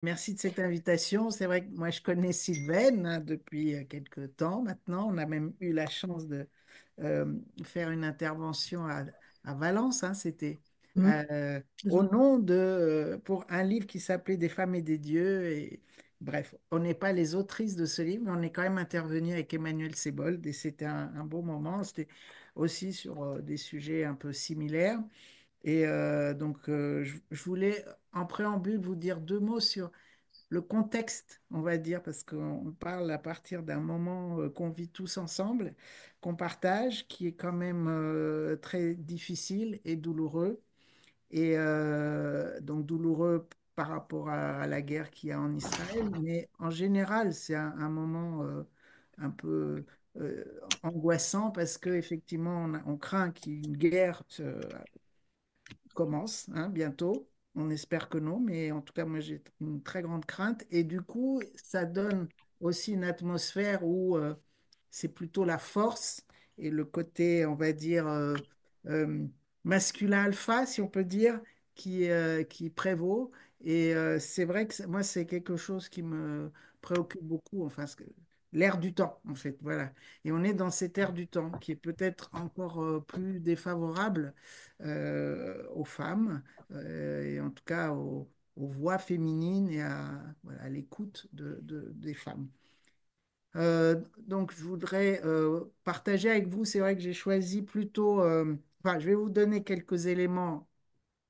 Merci de cette invitation. C'est vrai que moi, je connais Sylvaine depuis quelques temps maintenant. On a même eu la chance de faire une intervention à Valence, hein, c'était Mm. euh, au Je- nom pour un livre qui s'appelait Des femmes et des dieux. Et, bref, on n'est pas les autrices de ce livre, mais on est quand même intervenu avec Emmanuel Sebold et c'était un beau moment. C'était aussi sur des sujets un peu similaires. Et je voulais en préambule vous dire deux mots sur le contexte, on va dire, parce qu'on parle à partir d'un moment qu'on vit tous ensemble, qu'on partage, qui est quand même très difficile et douloureux. Et donc douloureux par rapport à la guerre qu'il y a en Israël, mais en général, c'est un moment un peu angoissant parce qu'effectivement, on craint qu'il y ait une guerre commence hein, bientôt. On espère que non, mais en tout cas, moi, j'ai une très grande crainte. Et du coup, ça donne aussi une atmosphère où c'est plutôt la force et le côté, on va dire, euh, masculin alpha, si on peut dire, qui prévaut. Et c'est vrai que moi, c'est quelque chose qui me préoccupe beaucoup. Enfin, l'ère du temps, en fait, voilà. Et on est dans cette ère du temps qui est peut-être encore plus défavorable aux femmes, et en tout cas aux voix féminines et voilà, à l'écoute des femmes. Donc, je voudrais partager avec vous, c'est vrai que j'ai choisi plutôt, enfin, je vais vous donner quelques éléments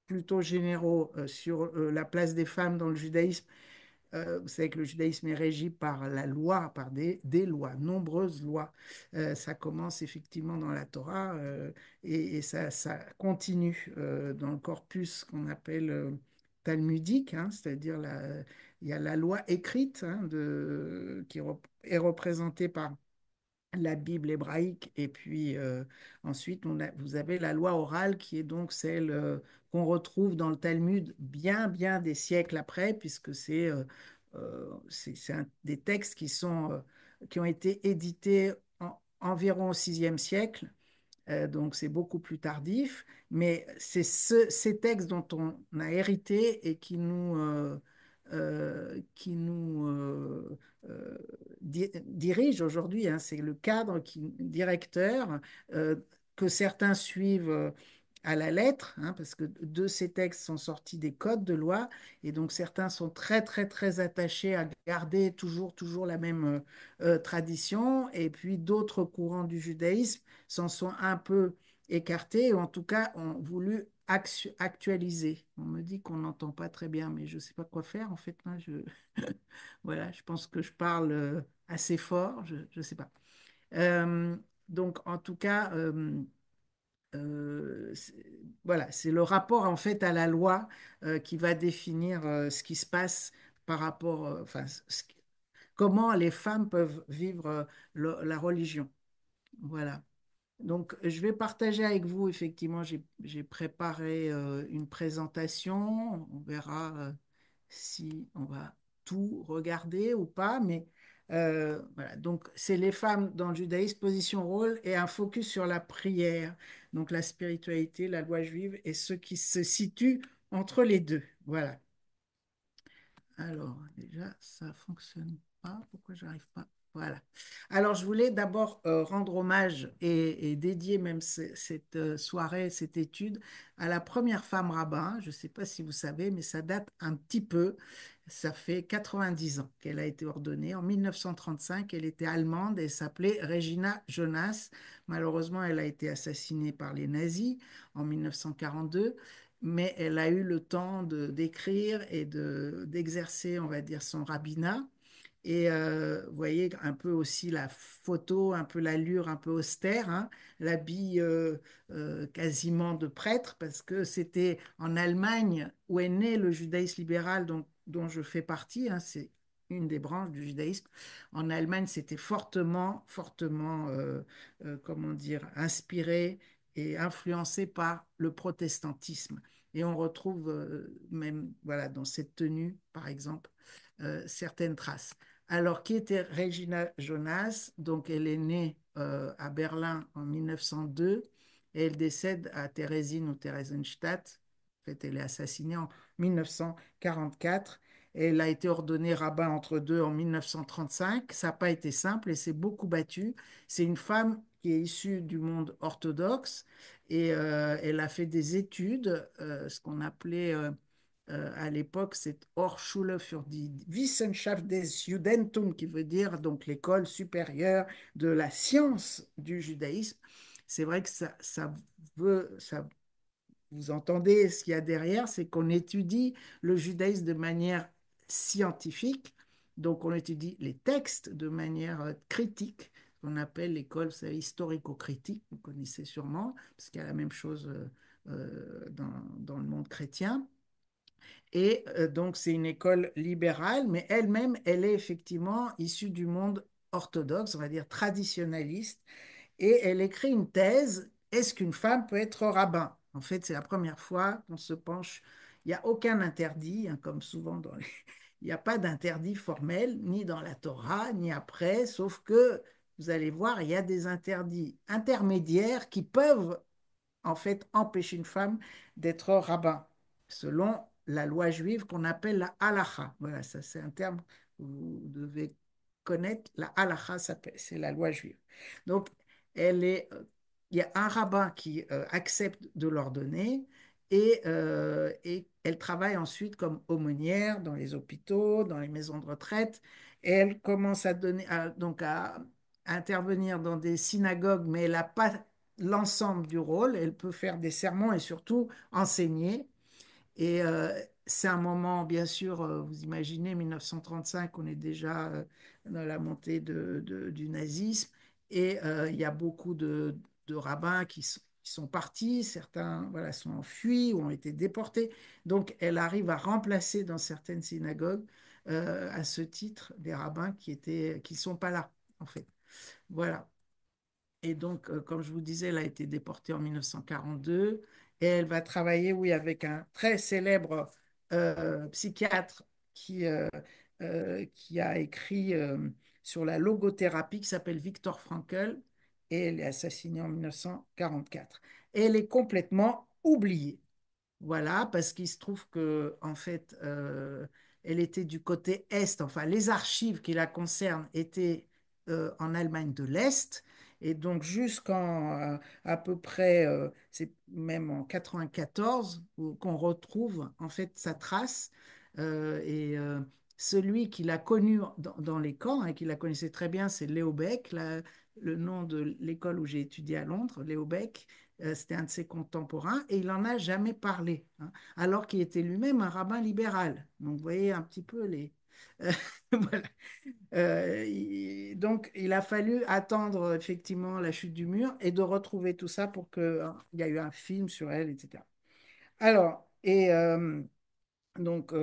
plutôt généraux sur la place des femmes dans le judaïsme. Vous savez que le judaïsme est régi par la loi, par des lois, nombreuses lois. Ça commence effectivement dans la Torah et ça continue dans le corpus qu'on appelle talmudique, hein, c'est-à-dire il y a la loi écrite hein, est représentée par la Bible hébraïque, et puis ensuite vous avez la loi orale qui est donc celle qu'on retrouve dans le Talmud bien des siècles après, puisque c'est des textes qui ont été édités environ au VIe siècle, donc c'est beaucoup plus tardif, mais c'est ces textes dont on a hérité et qui nous dirigent aujourd'hui. Hein. C'est le cadre directeur euh, que certains suivent à la lettre, hein, parce que de ces textes sont sortis des codes de loi, et donc certains sont très attachés à garder toujours la même tradition, et puis d'autres courants du judaïsme s'en sont un peu écartés, ou en tout cas ont voulu actualiser. On me dit qu'on n'entend pas très bien, mais je ne sais pas quoi faire en fait. Hein, voilà, je pense que je parle assez fort, je ne sais pas. Euh, donc en tout cas, c'est- voilà, c'est le rapport en fait à la loi qui va définir ce qui se passe par rapport, enfin, comment les femmes peuvent vivre la religion. Voilà. Donc, je vais partager avec vous, effectivement, j'ai préparé une présentation. On verra si on va tout regarder ou pas, mais voilà. Donc, c'est les femmes dans le judaïsme, position, rôle et un focus sur la prière. Donc, la spiritualité, la loi juive et ce qui se situe entre les deux. Voilà. Alors, déjà, ça fonctionne pas. Pourquoi j'arrive pas? Voilà. Alors, je voulais d'abord rendre hommage et dédier même cette soirée, cette étude à la première femme rabbin. Je ne sais pas si vous savez, mais ça date un petit peu. Ça fait 90 ans qu'elle a été ordonnée. En 1935, elle était allemande et s'appelait Regina Jonas. Malheureusement, elle a été assassinée par les nazis en 1942, mais elle a eu le temps d'écrire et d'exercer, on va dire, son rabbinat. Et vous voyez un peu aussi la photo, un peu l'allure un peu austère, hein, l'habit quasiment de prêtre, parce que c'était en Allemagne où est né le judaïsme libéral dont je fais partie, hein, c'est une des branches du judaïsme. En Allemagne, c'était fortement, comment dire, inspiré et influencé par le protestantisme. Et on retrouve même, voilà, dans cette tenue, par exemple, certaines traces. Alors, qui était Regina Jonas? Donc, elle est née à Berlin en 1902 et elle décède à Therésine ou Theresienstadt. En fait, elle est assassinée en 1944. Elle a été ordonnée rabbin entre deux en 1935. Ça n'a pas été simple et s'est beaucoup battue. C'est une femme qui est issue du monde orthodoxe et elle a fait des études, ce qu'on appelait à l'époque, c'est Hochschule für die Wissenschaft des Judentum, qui veut dire donc l'école supérieure de la science du judaïsme. C'est vrai que ça vous entendez ce qu'il y a derrière, c'est qu'on étudie le judaïsme de manière scientifique, donc on étudie les textes de manière critique, qu'on appelle l'école historico-critique, vous connaissez sûrement, parce qu'il y a la même chose dans le monde chrétien. Et donc, c'est une école libérale, mais elle-même, elle est effectivement issue du monde orthodoxe, on va dire traditionnaliste, et elle écrit une thèse, est-ce qu'une femme peut être rabbin? En fait, c'est la première fois qu'on se penche. Il n'y a aucun interdit, hein, comme souvent dans les... Il n'y a pas d'interdit formel, ni dans la Torah, ni après, sauf que, vous allez voir, il y a des interdits intermédiaires qui peuvent en fait empêcher une femme d'être rabbin, selon la loi juive qu'on appelle la halacha. Voilà, ça c'est un terme que vous devez connaître. La halacha, c'est la loi juive. Donc, il y a un rabbin qui accepte de l'ordonner et elle travaille ensuite comme aumônière dans les hôpitaux, dans les maisons de retraite. Et elle commence à donner, donc à intervenir dans des synagogues, mais elle n'a pas l'ensemble du rôle. Elle peut faire des sermons et surtout enseigner. Et c'est un moment, bien sûr, vous imaginez, 1935, on est déjà dans la montée du nazisme. Et il y a beaucoup de rabbins qui sont partis, certains voilà, sont enfuis ou ont été déportés. Donc, elle arrive à remplacer dans certaines synagogues, à ce titre, des rabbins qui sont pas là, en fait. Voilà. Et donc, comme je vous disais, elle a été déportée en 1942 et elle va travailler, oui, avec un très célèbre psychiatre qui, euh, qui a écrit sur la logothérapie qui s'appelle Viktor Frankl et elle est assassinée en 1944. Et elle est complètement oubliée. Voilà, parce qu'il se trouve que, en fait, elle était du côté Est, enfin, les archives qui la concernent étaient en Allemagne de l'Est, et donc jusqu'en à peu près, c'est même en 94, qu'on retrouve en fait sa trace, et celui qui l'a connu dans les camps, et qui la connaissait très bien, c'est Léo Beck, le nom de l'école où j'ai étudié à Londres, Léo Beck. C'était un de ses contemporains, et il n'en a jamais parlé, hein, alors qu'il était lui-même un rabbin libéral. Donc, vous voyez un petit peu les... voilà. Donc, il a fallu attendre effectivement la chute du mur et de retrouver tout ça pour que, hein, il y a eu un film sur elle, etc. Alors, donc,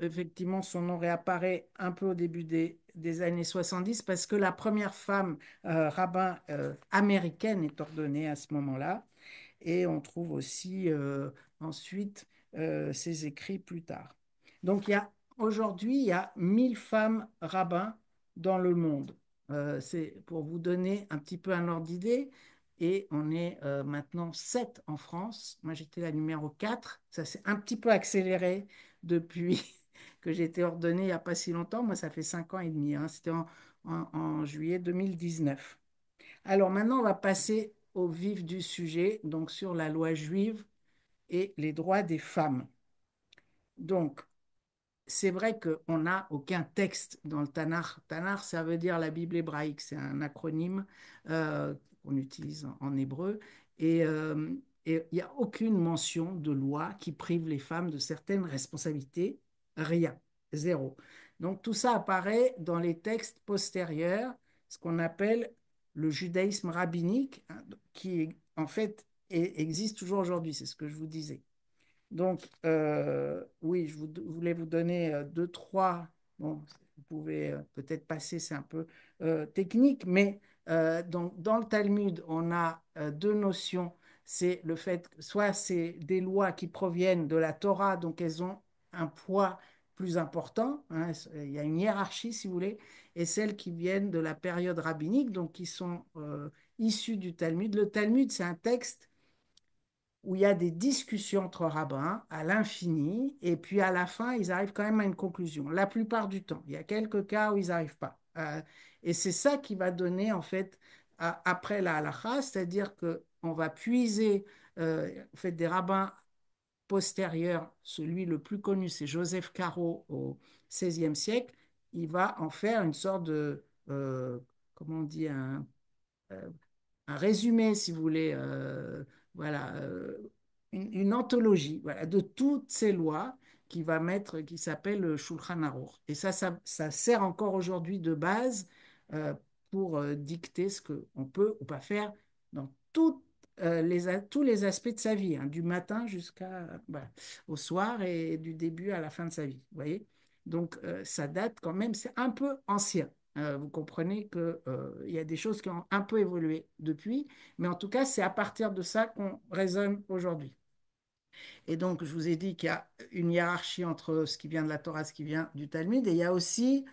effectivement, son nom réapparaît un peu au début des années 70 parce que la première femme rabbin américaine est ordonnée à ce moment-là. Et on trouve aussi ensuite ses écrits plus tard. Donc aujourd'hui, il y a 1000 femmes rabbins dans le monde. C'est pour vous donner un petit peu un ordre d'idée. Et on est maintenant 7 en France. Moi, j'étais la numéro 4. Ça s'est un petit peu accéléré depuis que j'ai été ordonnée il n'y a pas si longtemps. Moi, ça fait 5 ans et demi, hein. C'était en juillet 2019. Alors maintenant, on va passer au vif du sujet, donc sur la loi juive et les droits des femmes. Donc, c'est vrai qu'on n'a aucun texte dans le Tanakh. Tanakh, ça veut dire la Bible hébraïque, c'est un acronyme qu'on utilise en hébreu. Et il n'y a aucune mention de loi qui prive les femmes de certaines responsabilités. Rien, zéro. Donc tout ça apparaît dans les textes postérieurs, ce qu'on appelle le judaïsme rabbinique, hein, qui en fait existe toujours aujourd'hui, c'est ce que je vous disais. Donc, oui, voulais vous donner deux, trois. Bon, vous pouvez peut-être passer, c'est un peu technique, mais donc, dans le Talmud, on a deux notions. C'est le fait que soit c'est des lois qui proviennent de la Torah, donc elles ont un poids plus important, hein, il y a une hiérarchie, si vous voulez, et celles qui viennent de la période rabbinique, donc qui sont issues du Talmud. Le Talmud, c'est un texte où il y a des discussions entre rabbins à l'infini, et puis à la fin, ils arrivent quand même à une conclusion. La plupart du temps, il y a quelques cas où ils n'arrivent pas. Et c'est ça qui va donner, en fait, après la halakha, c'est-à-dire qu'on va puiser, en fait, des rabbins postérieurs. Celui le plus connu, c'est Joseph Caro au XVIe siècle. Il va en faire une sorte de, comment on dit, euh, un résumé, si vous voulez, voilà, une anthologie, voilà, de toutes ces lois qui va mettre, qui s'appelle le Shulchan Aruch. Et ça sert encore aujourd'hui de base euh, pour dicter ce qu'on peut ou pas faire dans tous les aspects de sa vie, hein, du matin jusqu'à voilà, au soir et du début à la fin de sa vie. Vous voyez? Donc, ça date quand même, c'est un peu ancien. Vous comprenez qu'il y a des choses qui ont un peu évolué depuis, mais en tout cas, c'est à partir de ça qu'on raisonne aujourd'hui. Et donc, je vous ai dit qu'il y a une hiérarchie entre ce qui vient de la Torah, ce qui vient du Talmud, et il y a aussi,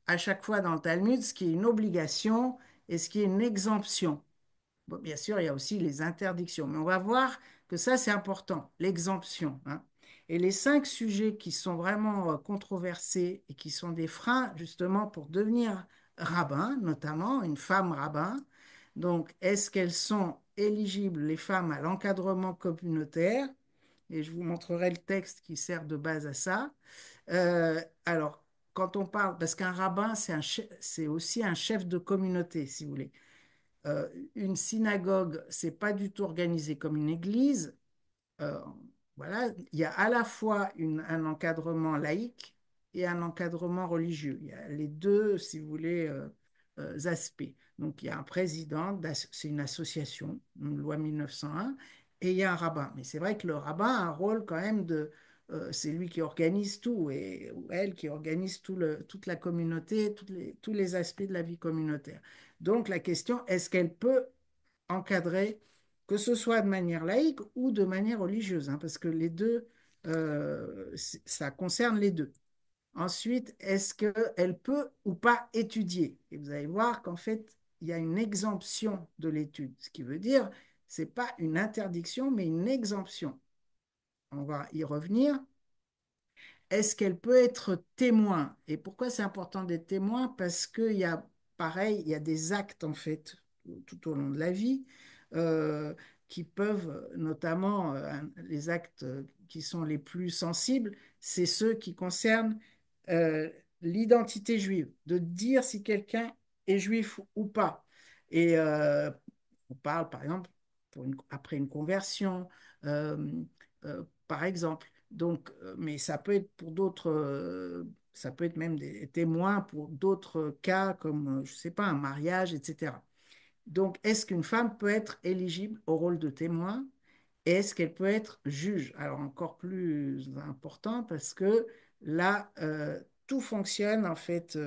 à chaque fois dans le Talmud, ce qui est une obligation et ce qui est une exemption. Bon, bien sûr, il y a aussi les interdictions, mais on va voir que ça, c'est important, l'exemption, hein. Et les 5 sujets qui sont vraiment controversés et qui sont des freins, justement, pour devenir rabbin, notamment une femme rabbin. Donc, est-ce qu'elles sont éligibles, les femmes, à l'encadrement communautaire? Et je vous montrerai le texte qui sert de base à ça. Alors, quand on parle, parce qu'un rabbin, c'est aussi un chef de communauté, si vous voulez. Une synagogue, c'est pas du tout organisé comme une église. Euh, voilà, il y a à la fois un encadrement laïque et un encadrement religieux. Il y a les deux, si vous voulez, aspects. Donc, il y a un président, c'est une association, une loi 1901, et il y a un rabbin. Mais c'est vrai que le rabbin a un rôle quand même c'est lui qui organise tout, et ou elle qui organise toute la communauté, tous les aspects de la vie communautaire. Donc, la question, est-ce qu'elle peut encadrer, que ce soit de manière laïque ou de manière religieuse, hein, parce que les deux, ça concerne les deux. Ensuite, est-ce qu'elle peut ou pas étudier? Et vous allez voir qu'en fait, il y a une exemption de l'étude, ce qui veut dire, c'est pas une interdiction, mais une exemption. On va y revenir. Est-ce qu'elle peut être témoin? Et pourquoi c'est important d'être témoin? Parce qu'il y a, pareil, il y a des actes, en fait, tout au long de la vie, euh, qui peuvent, notamment les actes qui sont les plus sensibles, c'est ceux qui concernent euh, l'identité juive, de dire si quelqu'un est juif ou pas. Et on parle, par exemple, après une conversion, euh, par exemple. Donc, mais ça peut être pour d'autres, ça peut être même des témoins pour d'autres cas comme, je ne sais pas, un mariage, etc. Donc, est-ce qu'une femme peut être éligible au rôle de témoin et est-ce qu'elle peut être juge? Alors, encore plus important parce que là, tout fonctionne en fait.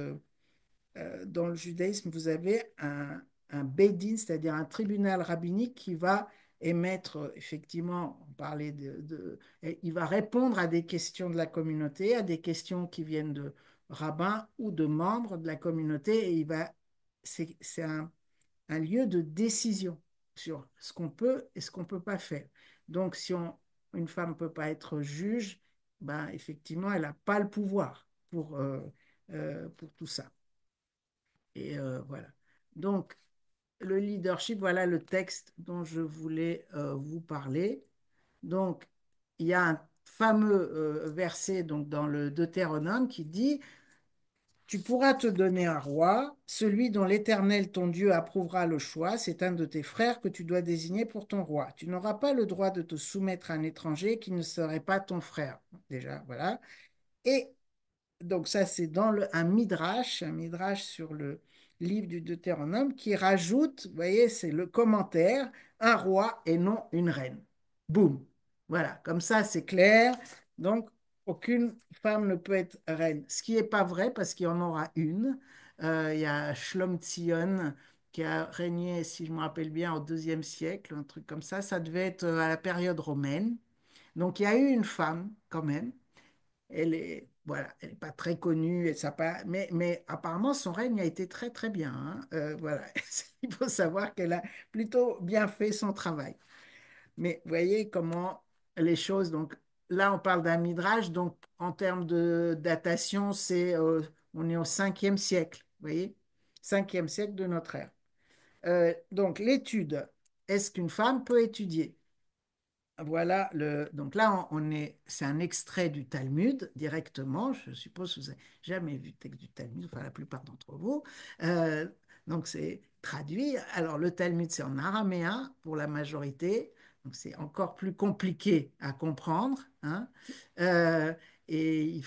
Dans le judaïsme, vous avez un Beis-Din, c'est-à-dire un tribunal rabbinique qui va émettre, effectivement, on parlait il va répondre à des questions de la communauté, à des questions qui viennent de rabbins ou de membres de la communauté, et c'est un lieu de décision sur ce qu'on peut et ce qu'on ne peut pas faire. Donc, si une femme ne peut pas être juge, ben, effectivement, elle n'a pas le pouvoir pour tout ça. Et voilà. Donc, le leadership, voilà le texte dont je voulais vous parler. Donc, il y a un fameux verset donc, dans le Deutéronome qui dit, tu pourras te donner un roi, celui dont l'Éternel ton Dieu approuvera le choix, c'est un de tes frères que tu dois désigner pour ton roi. Tu n'auras pas le droit de te soumettre à un étranger qui ne serait pas ton frère. Déjà, voilà. Et donc ça, c'est dans un midrash sur le livre du Deutéronome qui rajoute, vous voyez, c'est le commentaire, un roi et non une reine. Boum. Voilà, comme ça, c'est clair. Donc, aucune femme ne peut être reine. Ce qui n'est pas vrai parce qu'il y en aura une. Il y a Shlom Tzion qui a régné, si je me rappelle bien, au deuxième siècle, un truc comme ça. Ça devait être à la période romaine. Donc, il y a eu une femme quand même. Voilà, elle n'est pas très connue, mais apparemment son règne a été très très bien, hein. Voilà, il faut savoir qu'elle a plutôt bien fait son travail. Mais vous voyez comment les choses, donc là on parle d'un midrash, donc en termes de datation, on est au 5e siècle, vous voyez, 5e siècle de notre ère. Donc l'étude, est-ce qu'une femme peut étudier? Voilà donc là, c'est un extrait du Talmud directement. Je suppose que vous n'avez jamais vu le texte du Talmud, enfin la plupart d'entre vous. Euh, donc c'est traduit. Alors le Talmud, c'est en araméen pour la majorité. Donc c'est encore plus compliqué à comprendre, hein. Euh, et il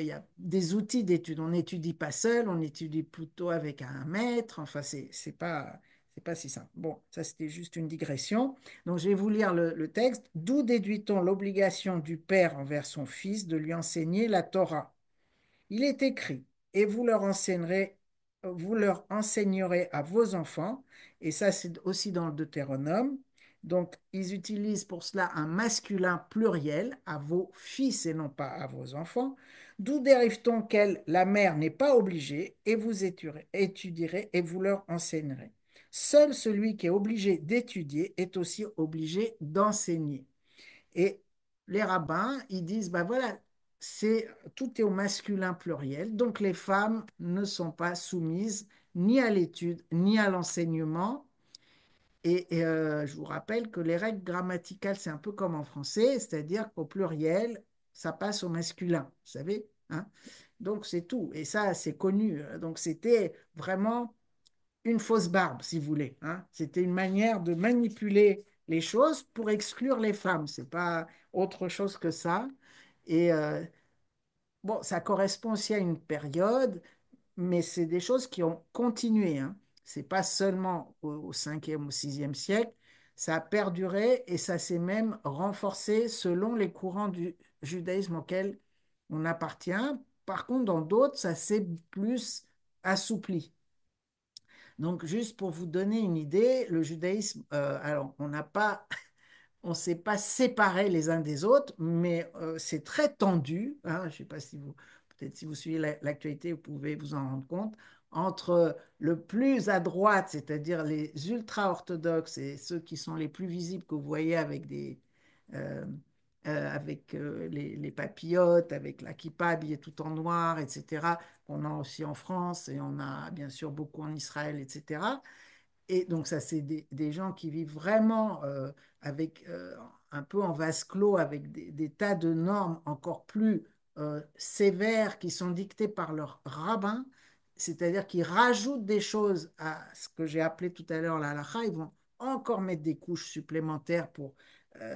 y a des outils d'étude. On n'étudie pas seul, on étudie plutôt avec un maître. Enfin, c'est pas si simple. Bon, ça c'était juste une digression. Donc, je vais vous lire le texte. D'où déduit-on l'obligation du père envers son fils de lui enseigner la Torah? Il est écrit, et vous leur enseignerez à vos enfants, et ça c'est aussi dans le Deutéronome. Donc, ils utilisent pour cela un masculin pluriel, à vos fils et non pas à vos enfants. D'où dérive-t-on qu'elle, la mère, n'est pas obligée, et vous étudierez et vous leur enseignerez. Seul celui qui est obligé d'étudier est aussi obligé d'enseigner. Et les rabbins, ils disent, ben voilà, tout est au masculin pluriel, donc les femmes ne sont pas soumises ni à l'étude, ni à l'enseignement. Et je vous rappelle que les règles grammaticales, c'est un peu comme en français, c'est-à-dire qu'au pluriel, ça passe au masculin, vous savez, hein? Donc c'est tout. Et ça, c'est connu. Donc c'était vraiment une fausse barbe, si vous voulez, hein. C'était une manière de manipuler les choses pour exclure les femmes. C'est pas autre chose que ça. Et bon, ça correspond aussi à une période, mais c'est des choses qui ont continué, hein. C'est pas seulement au 5e ou 6e siècle, ça a perduré et ça s'est même renforcé selon les courants du judaïsme auquel on appartient. Par contre, dans d'autres, ça s'est plus assoupli. Donc, juste pour vous donner une idée, le judaïsme, alors on ne s'est pas séparés les uns des autres, mais c'est très tendu, hein. Je ne sais pas si peut-être si vous suivez l'actualité, vous pouvez vous en rendre compte, entre le plus à droite, c'est-à-dire les ultra-orthodoxes et ceux qui sont les plus visibles que vous voyez euh, avec les papillotes, avec la kippa habillée tout en noir, etc., qu'on a aussi en France et on a bien sûr beaucoup en Israël, etc. Et donc, ça, c'est des gens qui vivent vraiment avec un peu en vase clos, avec des tas de normes encore plus sévères qui sont dictées par leurs rabbins, c'est-à-dire qu'ils rajoutent des choses à ce que j'ai appelé tout à l'heure la halakha. Ils vont encore mettre des couches supplémentaires pour euh,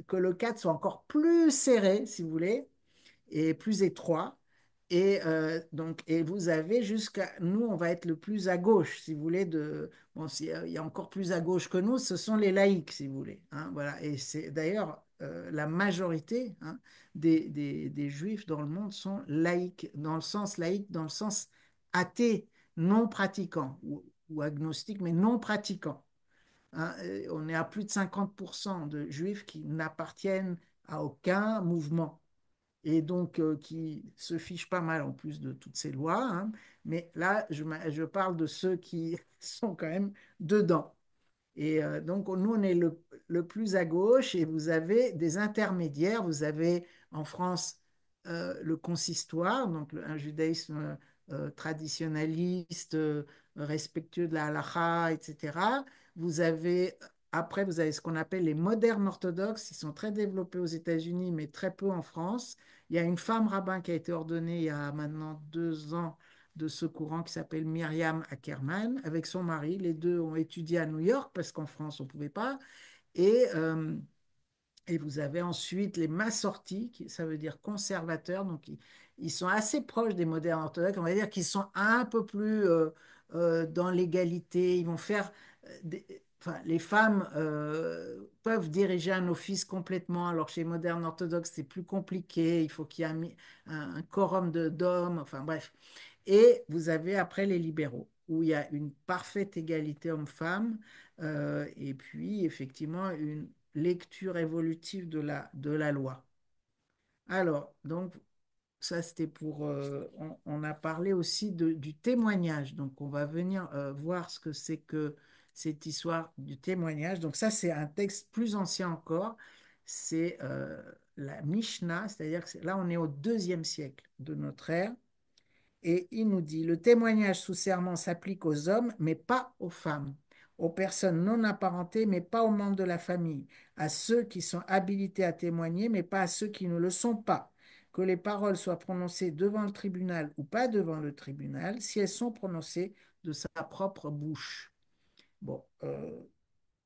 que le cadre soit encore plus serré, si vous voulez, et plus étroit. Et vous avez jusqu'à nous, on va être le plus à gauche, si vous voulez. Bon, il y a encore plus à gauche que nous, ce sont les laïcs, si vous voulez, hein, voilà. Et c'est d'ailleurs la majorité, hein, des juifs dans le monde sont laïcs, dans le sens laïque, dans le sens athée, non pratiquant, ou agnostique, mais non pratiquant, hein. On est à plus de 50% de juifs qui n'appartiennent à aucun mouvement et donc qui se fichent pas mal en plus de toutes ces lois, hein. Mais là, je parle de ceux qui sont quand même dedans. Et donc, nous, on est le plus à gauche et vous avez des intermédiaires. Vous avez en France le consistoire, donc un judaïsme traditionnaliste, respectueux de la halakha, etc. Vous avez, après, vous avez ce qu'on appelle les modernes orthodoxes. Ils sont très développés aux États-Unis, mais très peu en France. Il y a une femme rabbin qui a été ordonnée il y a maintenant 2 ans de ce courant qui s'appelle Myriam Ackerman avec son mari. Les deux ont étudié à New York parce qu'en France, on ne pouvait pas. Et, euh, et vous avez ensuite les massortis, ça veut dire conservateurs, donc ils sont assez proches des modernes orthodoxes, on va dire qu'ils sont un peu plus dans l'égalité, ils vont faire, enfin, les femmes peuvent diriger un office complètement, alors chez les modernes orthodoxes c'est plus compliqué, il faut qu'il y ait un quorum d'hommes, enfin bref. Et vous avez après les libéraux, où il y a une parfaite égalité homme-femme, et puis effectivement une lecture évolutive de la loi. Alors, donc, ça c'était pour... on a parlé aussi du témoignage, donc on va venir voir ce que c'est que cette histoire du témoignage. Donc ça, c'est un texte plus ancien encore. C'est la Mishnah, c'est-à-dire que là, on est au deuxième siècle de notre ère. Et il nous dit, le témoignage sous serment s'applique aux hommes, mais pas aux femmes, aux personnes non apparentées, mais pas aux membres de la famille, à ceux qui sont habilités à témoigner, mais pas à ceux qui ne le sont pas. Que les paroles soient prononcées devant le tribunal ou pas devant le tribunal, si elles sont prononcées de sa propre bouche. Bon,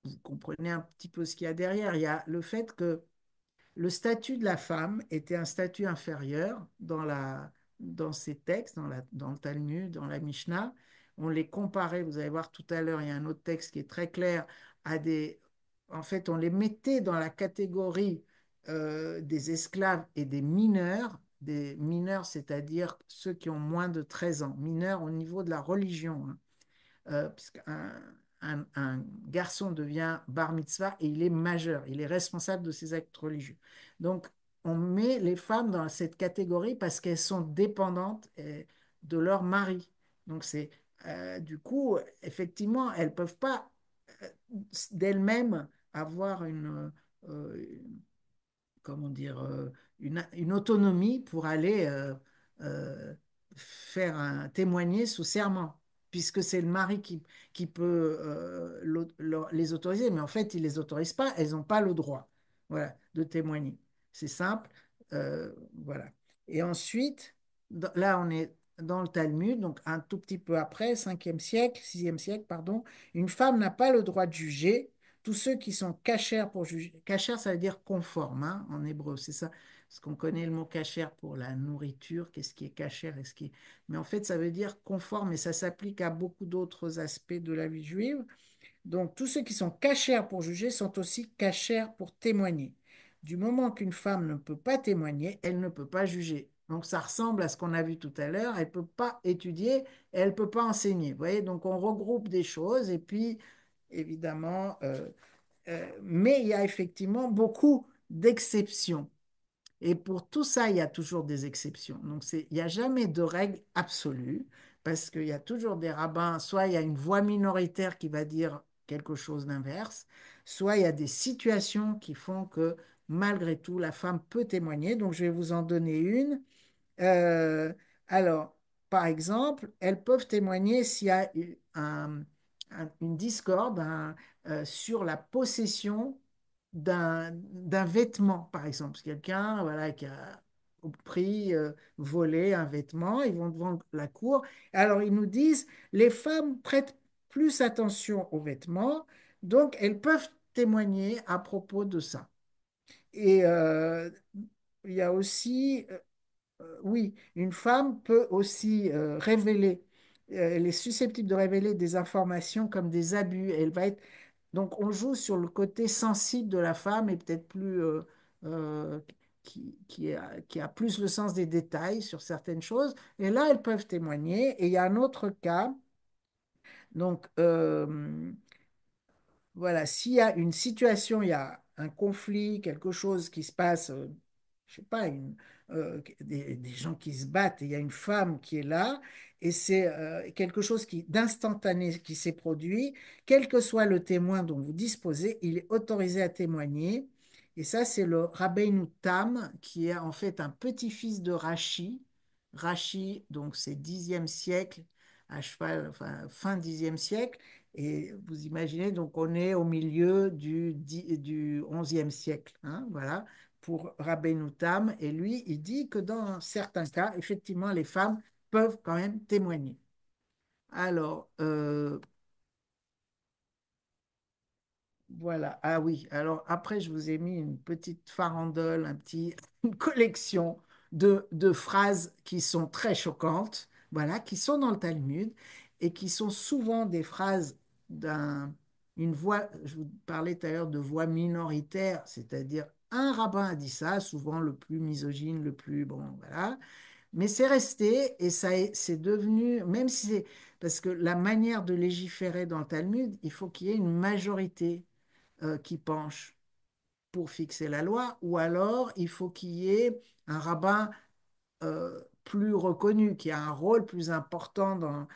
vous comprenez un petit peu ce qu'il y a derrière. Il y a le fait que le statut de la femme était un statut inférieur dans ces textes, dans le Talmud, dans la Mishnah. On les comparait, vous allez voir tout à l'heure, il y a un autre texte qui est très clair, à des... En fait, on les mettait dans la catégorie des esclaves et des mineurs, c'est-à-dire ceux qui ont moins de 13 ans, mineurs au niveau de la religion, hein, puisqu'un un garçon devient bar mitzvah et il est majeur, il est responsable de ses actes religieux. Donc, on met les femmes dans cette catégorie parce qu'elles sont dépendantes de leur mari. Donc, c'est du coup, effectivement, elles ne peuvent pas d'elles-mêmes avoir comment dire, une autonomie pour aller euh, faire un témoigner sous serment, puisque c'est le mari qui peut les autoriser, mais en fait, il ne les autorise pas, elles n'ont pas le droit, voilà, de témoigner. C'est simple, voilà. Et ensuite, là, on est dans le Talmud, donc un tout petit peu après, 5e siècle, 6e siècle, pardon, une femme n'a pas le droit de juger tous ceux qui sont cachers pour juger. Cachère, ça veut dire conforme, hein, en hébreu, c'est ça. Parce qu'on connaît le mot cachère pour la nourriture, qu'est-ce qui est cachère et ce qui est... Mais en fait, ça veut dire conforme et ça s'applique à beaucoup d'autres aspects de la vie juive. Donc, tous ceux qui sont cachers pour juger sont aussi cachers pour témoigner. Du moment qu'une femme ne peut pas témoigner, elle ne peut pas juger. Donc, ça ressemble à ce qu'on a vu tout à l'heure. Elle ne peut pas étudier et elle ne peut pas enseigner. Vous voyez, donc on regroupe des choses et puis, évidemment, mais il y a effectivement beaucoup d'exceptions. Et pour tout ça, il y a toujours des exceptions. Donc, il n'y a jamais de règle absolue, parce qu'il y a toujours des rabbins, soit il y a une voix minoritaire qui va dire quelque chose d'inverse, soit il y a des situations qui font que malgré tout, la femme peut témoigner. Donc, je vais vous en donner une. Euh, alors, par exemple, elles peuvent témoigner s'il y a une discorde sur la possession d'un vêtement, par exemple. Quelqu'un voilà, qui a pris, volé un vêtement, ils vont devant la cour. Alors, ils nous disent, les femmes prêtent plus attention aux vêtements, donc elles peuvent témoigner à propos de ça. Et il y a aussi oui, une femme peut aussi révéler, elle est susceptible de révéler des informations comme des abus. Elle va être, donc on joue sur le côté sensible de la femme et peut-être plus euh, qui a plus le sens des détails sur certaines choses. Et là, elles peuvent témoigner. Et il y a un autre cas. Donc, voilà, s'il y a une situation, il y a un conflit, quelque chose qui se passe, je sais pas, des gens qui se battent, et il y a une femme qui est là, et c'est quelque chose d'instantané qui s'est produit, quel que soit le témoin dont vous disposez, il est autorisé à témoigner. Et ça, c'est le Rabbeinu Tam, qui est en fait un petit-fils de Rachi. Rachi, donc c'est 10e siècle, à cheval, enfin fin 10e siècle. Et vous imaginez, donc on est au milieu du 11e siècle, hein, voilà, pour Rabbeinu Tam. Et lui, il dit que dans certains cas, effectivement, les femmes peuvent quand même témoigner. Alors, voilà. Ah oui. Alors après, je vous ai mis une petite farandole, une collection de phrases qui sont très choquantes, voilà, qui sont dans le Talmud et qui sont souvent des phrases une voix. Je vous parlais tout à l'heure de voix minoritaire, c'est-à-dire un rabbin a dit ça, souvent le plus misogyne, le plus bon, voilà. Mais c'est resté et c'est devenu, même si c'est parce que la manière de légiférer dans le Talmud, il faut qu'il y ait une majorité qui penche pour fixer la loi, ou alors il faut qu'il y ait un rabbin plus reconnu, qui a un rôle plus important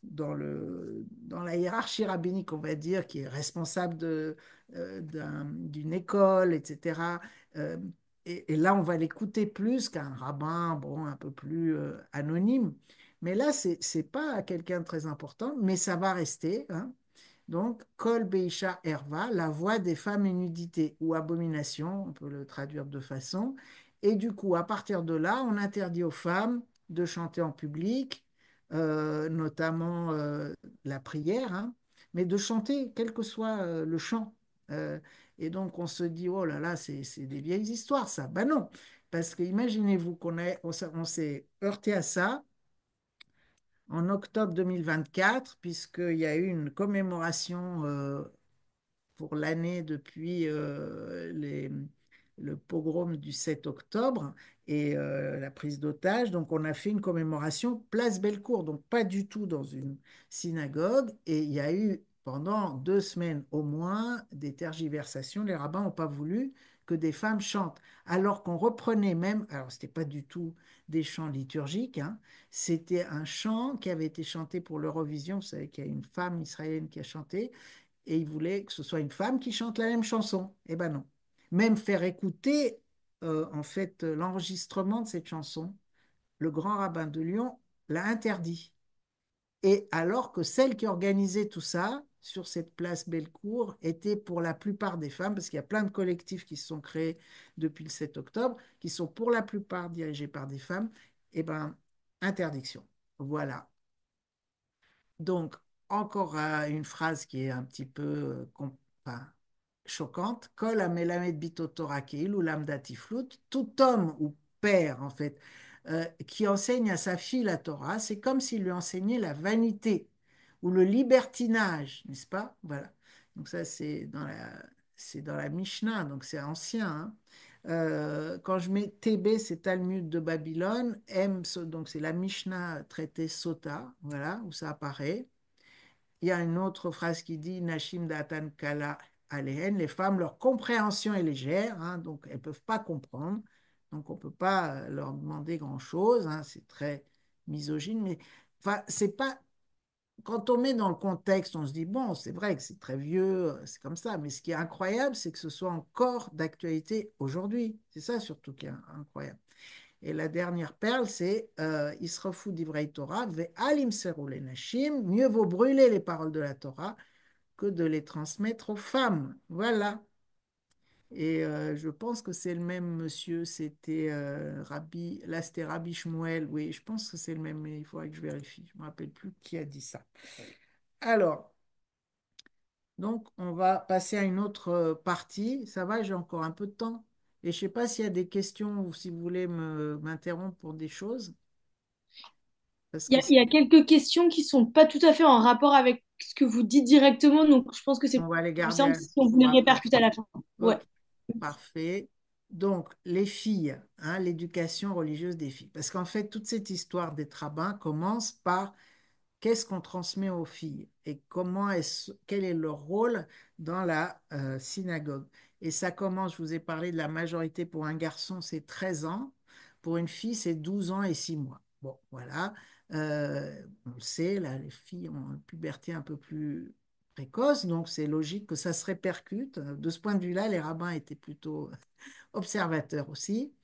dans la hiérarchie rabbinique, on va dire, qui est responsable d'une école, etc. Euh, et là, on va l'écouter plus qu'un rabbin, bon, un peu plus anonyme. Mais là, c'est pas quelqu'un de très important, mais ça va rester, hein. Donc, Kol Beisha Erva, la voix des femmes et nudité ou abomination, on peut le traduire de façon. Et du coup, à partir de là, on interdit aux femmes de chanter en public, notamment la prière, hein, mais de chanter quel que soit le chant. Euh, et donc, on se dit, oh là là, c'est des vieilles histoires, ça. Ben non, parce que imaginez-vous on s'est heurté à ça en octobre 2024, puisqu'il y a eu une commémoration pour l'année depuis le pogrom du 7 octobre et la prise d'otage. Donc, on a fait une commémoration place Bellecour, donc pas du tout dans une synagogue. Et il y a eu pendant 2 semaines au moins des tergiversations. Les rabbins n'ont pas voulu que des femmes chantent, alors qu'on reprenait même, alors c'était pas du tout des chants liturgiques, hein, c'était un chant qui avait été chanté pour l'Eurovision. Vous savez qu'il y a une femme israélienne qui a chanté, et il voulait que ce soit une femme qui chante la même chanson. Eh ben non. Même faire écouter en fait l'enregistrement de cette chanson, le grand rabbin de Lyon l'a interdit. Et alors que celle qui organisait tout ça sur cette place Bellecour était pour la plupart des femmes, parce qu'il y a plein de collectifs qui se sont créés depuis le 7 octobre, qui sont pour la plupart dirigés par des femmes, eh ben interdiction. Voilà. Donc, encore une phrase qui est un petit peu enfin, choquante. Kol amelamed bito Torah ou lamda tiflut, tout homme ou père, en fait, qui enseigne à sa fille la Torah, c'est comme s'il lui enseignait la vanité ou le libertinage, n'est-ce pas? Voilà. Donc ça, c'est dans la Mishnah, donc c'est ancien, hein. Quand je mets TB, c'est Talmud de Babylone. Donc c'est la Mishnah traitée Sota, voilà, où ça apparaît. Il y a une autre phrase qui dit Nashim datan kala alehen, les femmes, leur compréhension est légère, hein, donc elles ne peuvent pas comprendre. Donc on ne peut pas leur demander grand-chose, hein, c'est très misogyne, mais enfin, c'est pas. Quand on met dans le contexte, on se dit, bon, c'est vrai que c'est très vieux, c'est comme ça, mais ce qui est incroyable, c'est que ce soit encore d'actualité aujourd'hui. C'est ça surtout qui est incroyable. Et la dernière perle, c'est Israfu divrei Torah, ve'alim seru lenashim, mieux vaut brûler les paroles de la Torah que de les transmettre aux femmes. Voilà. Et je pense que c'est le même monsieur, c'était Rabbi, là c'était Rabbi Shmuel, oui, je pense que c'est le même, mais il faudrait que je vérifie. Je ne me rappelle plus qui a dit ça. Alors, donc on va passer à une autre partie. Ça va, j'ai encore un peu de temps. Et je ne sais pas s'il y a des questions ou si vous voulez m'interrompre pour des choses, parce que Il y a quelques questions qui sont pas tout à fait en rapport avec ce que vous dites directement, donc je pense que c'est on va les plus garder simple si on vous pour les après. répercute à la fin. Ouais. Ok, parfait. Donc, les filles, hein, l'éducation religieuse des filles. Parce qu'en fait, toute cette histoire des rabbins commence par qu'est-ce qu'on transmet aux filles et quel est leur rôle dans la synagogue. Et ça commence, je vous ai parlé de la majorité pour un garçon, c'est 13 ans. Pour une fille, c'est 12 ans et 6 mois. Bon, voilà. On le sait, là, les filles ont une puberté un peu plus précoce, donc c'est logique que ça se répercute. De ce point de vue-là, les rabbins étaient plutôt observateurs aussi.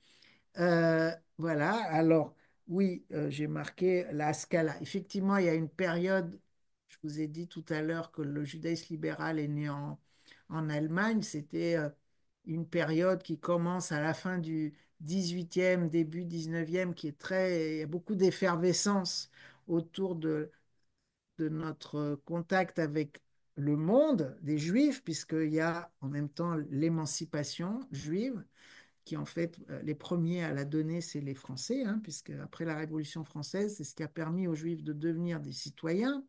Voilà, alors oui, j'ai marqué la Scala. Effectivement, il y a une période, je vous ai dit tout à l'heure que le judaïsme libéral est né en Allemagne. C'était une période qui commence à la fin du 18e, début 19e, qui est très, il y a beaucoup d'effervescence autour de notre contact avec le monde des Juifs, puisqu'il y a en même temps l'émancipation juive qui en fait, les premiers à la donner, c'est les Français, hein, puisque après la Révolution française, c'est ce qui a permis aux Juifs de devenir des citoyens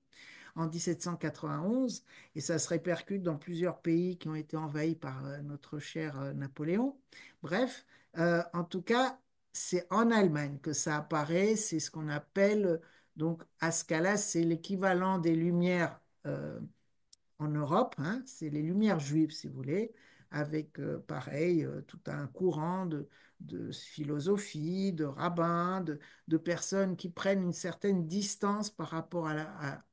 en 1791, et ça se répercute dans plusieurs pays qui ont été envahis par notre cher Napoléon. Bref, en tout cas, c'est en Allemagne que ça apparaît, c'est ce qu'on appelle, donc à ce cas-là, c'est l'équivalent des Lumières en Europe, hein, c'est les Lumières juives, si vous voulez, avec, pareil, tout un courant de philosophie, de rabbins, de personnes qui prennent une certaine distance par rapport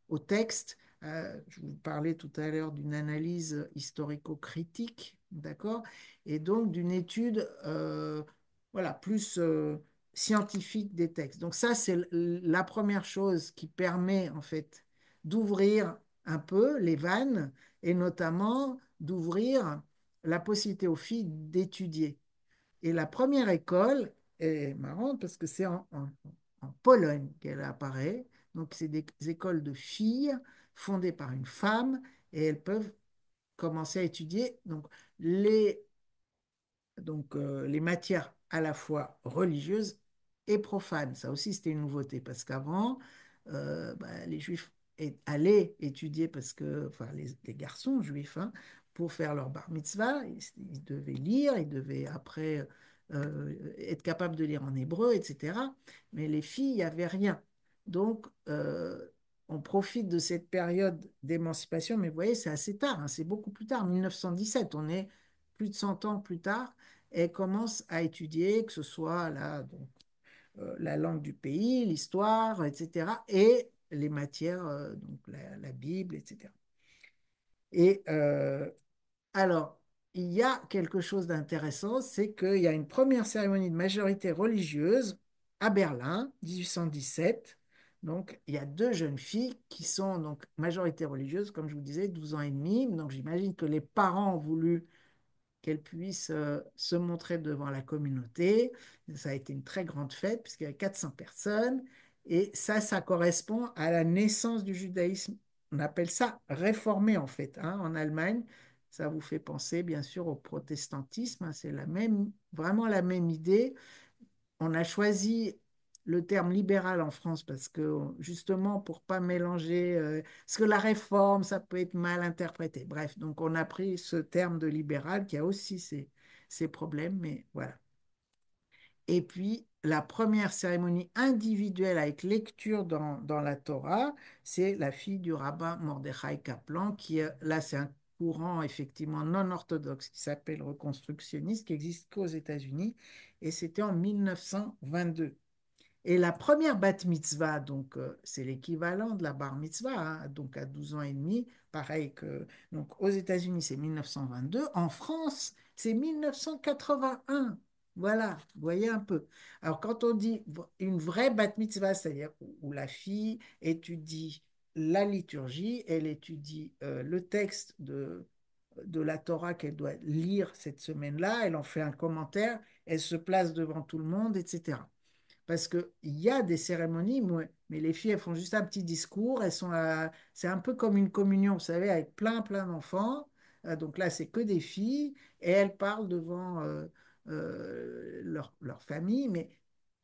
au texte. Je vous parlais tout à l'heure d'une analyse historico-critique, d'accord? Et donc d'une étude voilà, plus scientifique des textes. Donc ça, c'est la première chose qui permet en fait d'ouvrir un peu les vannes et notamment d'ouvrir la possibilité aux filles d'étudier. Et la première école est marrante parce que c'est en Pologne qu'elle apparaît. Donc, c'est des écoles de filles fondées par une femme et elles peuvent commencer à étudier les, les matières à la fois religieuses et profanes. Ça aussi, c'était une nouveauté parce qu'avant, les juifs allaient étudier parce que, enfin, les garçons juifs, hein, pour faire leur bar mitzvah, ils devaient lire, ils devaient après être capables de lire en hébreu, etc. Mais les filles, il n'y avait rien. Donc, on profite de cette période d'émancipation, mais vous voyez, c'est assez tard, hein, c'est beaucoup plus tard, 1917, on est plus de 100 ans plus tard, et commence à étudier, que ce soit la langue du pays, l'histoire, etc., et les matières, donc la Bible, etc. Et alors, il y a quelque chose d'intéressant, c'est qu'il y a une première cérémonie de majorité religieuse à Berlin, 1817. Donc, il y a deux jeunes filles qui sont donc majorité religieuse, comme je vous disais, 12 ans et demi. Donc, j'imagine que les parents ont voulu qu'elle puisse se montrer devant la communauté. Ça a été une très grande fête puisqu'il y avait 400 personnes. Et ça correspond à la naissance du judaïsme. On appelle ça réformé en fait, hein, en Allemagne. Ça vous fait penser bien sûr au protestantisme, hein, c'est vraiment la même idée. On a choisi le terme libéral en France parce que justement pour pas mélanger, parce que la réforme, ça peut être mal interprété. Bref, donc on a pris ce terme de libéral qui a aussi ses problèmes, mais voilà. Et puis la première cérémonie individuelle avec lecture dans la Torah, c'est la fille du rabbin Mordechai Kaplan, là c'est un courant effectivement non orthodoxe qui s'appelle reconstructionniste, qui existe qu'aux États-Unis, et c'était en 1922. Et la première bat mitzvah, donc c'est l'équivalent de la bar mitzvah, hein, donc à 12 ans et demi, pareil que donc aux États-Unis c'est 1922, en France c'est 1981. Voilà, vous voyez un peu. Alors quand on dit une vraie bat mitzvah, c'est-à-dire où la fille étudie la liturgie, elle étudie le texte de la Torah qu'elle doit lire cette semaine-là, elle en fait un commentaire, elle se place devant tout le monde, etc. Parce qu'il y a des cérémonies, mais les filles, elles font juste un petit discours. C'est un peu comme une communion, vous savez, avec plein d'enfants. Donc là, c'est que des filles. Et elles parlent devant leur famille. Mais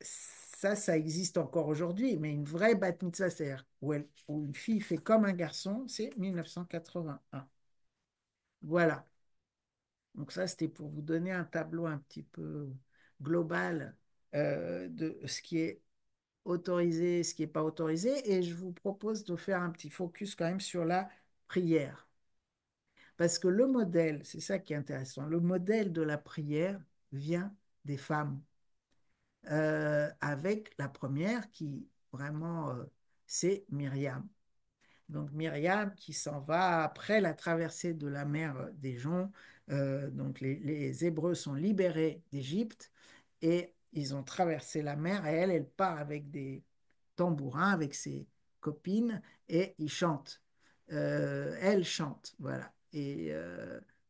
ça existe encore aujourd'hui. Mais une vraie bat mitzvah, c'est-à-dire où une fille fait comme un garçon, c'est 1981. Voilà. Donc ça, c'était pour vous donner un tableau un petit peu global de ce qui est autorisé, ce qui n'est pas autorisé, et je vous propose de faire un petit focus quand même sur la prière. Parce que le modèle, c'est ça qui est intéressant, le modèle de la prière vient des femmes, avec la première qui vraiment, c'est Myriam. Donc Myriam qui s'en va après la traversée de la mer des Joncs. Donc les Hébreux sont libérés d'Égypte et ils ont traversé la mer et elle part avec des tambourins, avec ses copines et ils chantent. Elle chante, voilà. Et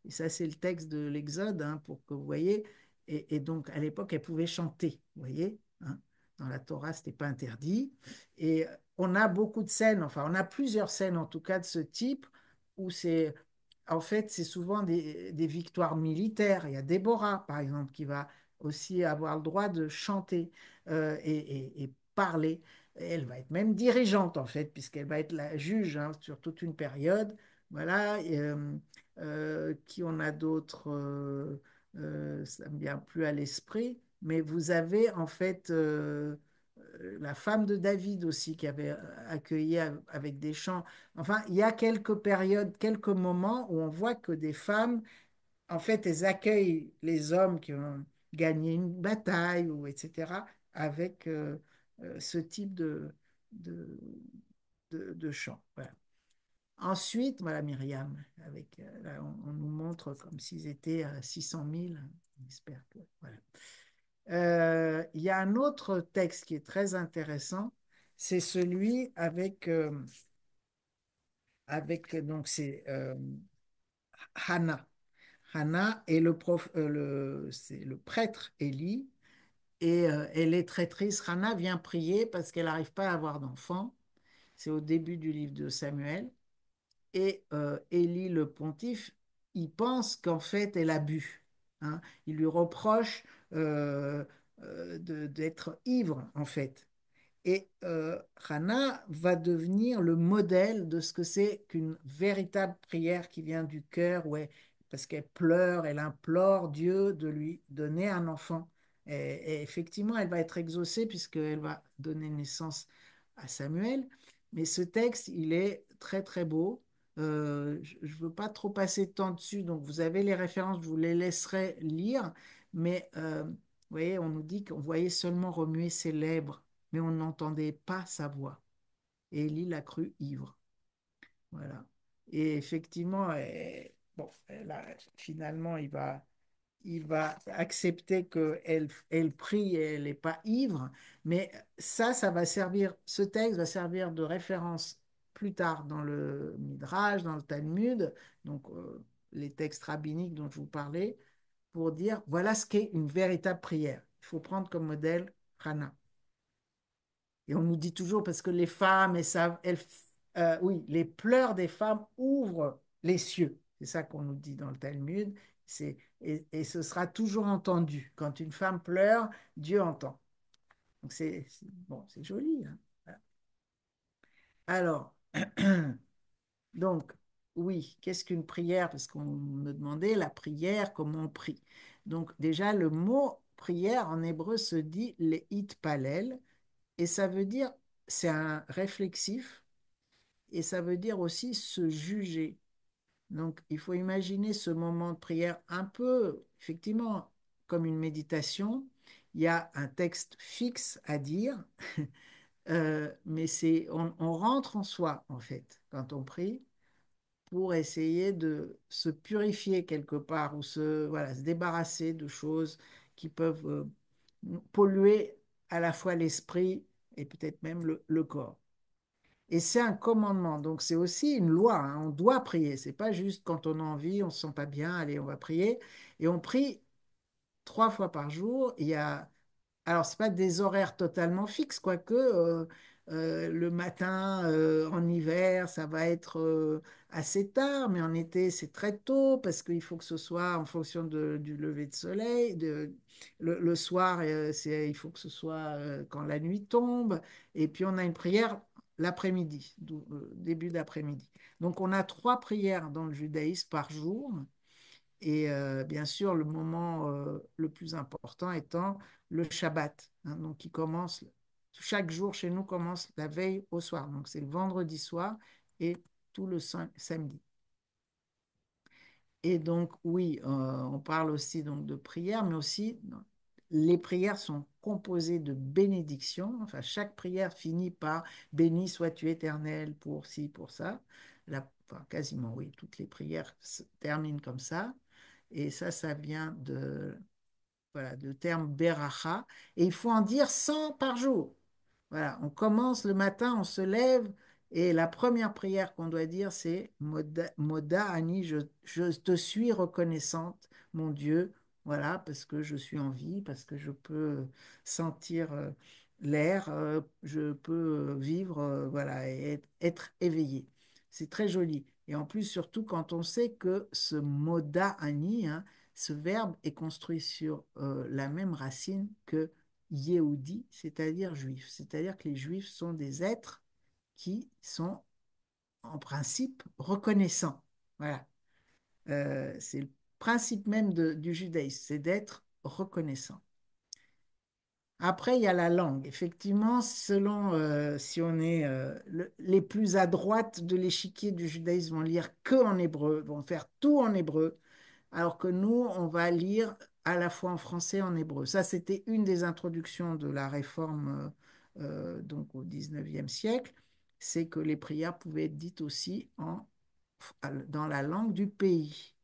ça, c'est le texte de l'Exode, hein, pour que vous voyez. Et donc, à l'époque, elle pouvait chanter, vous voyez, hein. Dans la Torah, ce n'était pas interdit. Et on a beaucoup de scènes, enfin, on a plusieurs scènes en tout cas de ce type, où en fait, c'est souvent des victoires militaires. Il y a Déborah, par exemple, qui va aussi avoir le droit de chanter et parler. Elle va être même dirigeante, en fait, puisqu'elle va être la juge, hein, sur toute une période. Voilà. Qui on a d'autres, ça ne me vient plus à l'esprit, mais vous avez en fait la femme de David aussi qui avait accueilli avec des chants. Enfin, il y a quelques périodes, quelques moments où on voit que des femmes, en fait, elles accueillent les hommes gagner une bataille, ou etc., avec ce type de, de chant. Voilà. Ensuite, voilà Myriam, avec, là, on nous montre comme s'ils étaient à 600 000. J'espère que, voilà. Il y a un autre texte qui est très intéressant, c'est celui avec donc c'est Hannah. Hannah est c'est le prêtre Élie, et elle est très triste. Hannah vient prier parce qu'elle n'arrive pas à avoir d'enfant. C'est au début du livre de Samuel. Et Élie le pontife, il pense qu'en fait elle a bu, hein. Il lui reproche euh, d'être ivre en fait. Et Hannah va devenir le modèle de ce que c'est qu'une véritable prière qui vient du cœur, ouais, parce qu'elle pleure, elle implore Dieu de lui donner un enfant. Et effectivement, elle va être exaucée puisqu'elle va donner naissance à Samuel. Mais ce texte, il est très très beau. Je ne veux pas trop passer de temps dessus, donc vous avez les références, je vous les laisserai lire. Mais vous voyez, on nous dit qu'on voyait seulement remuer ses lèvres, mais on n'entendait pas sa voix. Et Élie l'a cru ivre. Voilà. Et effectivement, bon, finalement, il va accepter qu'elle prie et elle n'est pas ivre, mais ça va servir, ce texte va servir de référence plus tard dans le Midrash, dans le Talmud, donc les textes rabbiniques dont je vous parlais, pour dire voilà ce qu'est une véritable prière. Il faut prendre comme modèle Hannah. Et on nous dit toujours, parce que les femmes, oui, les pleurs des femmes ouvrent les cieux. C'est ça qu'on nous dit dans le Talmud. Et ce sera toujours entendu. Quand une femme pleure, Dieu entend. Donc bon, c'est joli, hein. Voilà. Alors, donc, oui, qu'est-ce qu'une prière? Parce qu'on me demandait la prière, comment on prie. Donc, déjà, le mot prière en hébreu se dit le palel, et ça veut dire, c'est un réflexif, et ça veut dire aussi se juger. Donc, il faut imaginer ce moment de prière un peu, effectivement, comme une méditation. Il y a un texte fixe à dire, mais on rentre en soi, en fait, quand on prie, pour essayer de se purifier quelque part ou voilà, se débarrasser de choses qui peuvent polluer à la fois l'esprit et peut-être même le corps. Et c'est un commandement, donc c'est aussi une loi, hein. On doit prier, c'est pas juste quand on a envie, on se sent pas bien, allez, on va prier. Et on prie 3 fois par jour. Alors c'est pas des horaires totalement fixes, quoique le matin en hiver, ça va être assez tard, mais en été, c'est très tôt parce qu'il faut que ce soit en fonction du lever de soleil. Le soir, il faut que ce soit quand la nuit tombe. Et puis on a une prière l'après-midi, début d'après-midi. Donc on a 3 prières dans le judaïsme par jour. Et bien sûr, le moment le plus important étant le Shabbat, hein, donc qui commence, chaque jour chez nous commence la veille au soir. Donc c'est le vendredi soir et tout le samedi. Et donc oui, on parle aussi donc de prière, mais aussi les prières sont composées de bénédictions. Enfin, chaque prière finit par béni sois-tu éternel pour ci, pour ça. Enfin, quasiment oui, toutes les prières se terminent comme ça. Et ça vient voilà, de terme beracha. Et il faut en dire 100 par jour. Voilà, on commence le matin, on se lève, et la première prière qu'on doit dire, c'est Moda Ani, je te suis reconnaissante, mon Dieu, voilà, parce que je suis en vie, parce que je peux sentir l'air, je peux vivre, voilà, et être éveillé. C'est très joli. Et en plus, surtout quand on sait que ce Moda Ani, hein, ce verbe est construit sur la même racine que Yehudi, c'est-à-dire juif. C'est-à-dire que les juifs sont des êtres qui sont en principe reconnaissants. Voilà. C'est le principe même du judaïsme, c'est d'être reconnaissant. Après, il y a la langue. Effectivement, selon si on est les plus à droite de l'échiquier du judaïsme vont lire que en hébreu, vont faire tout en hébreu, alors que nous, on va lire à la fois en français et en hébreu. Ça, c'était une des introductions de la réforme donc au 19e siècle, c'est que les prières pouvaient être dites aussi dans la langue du pays.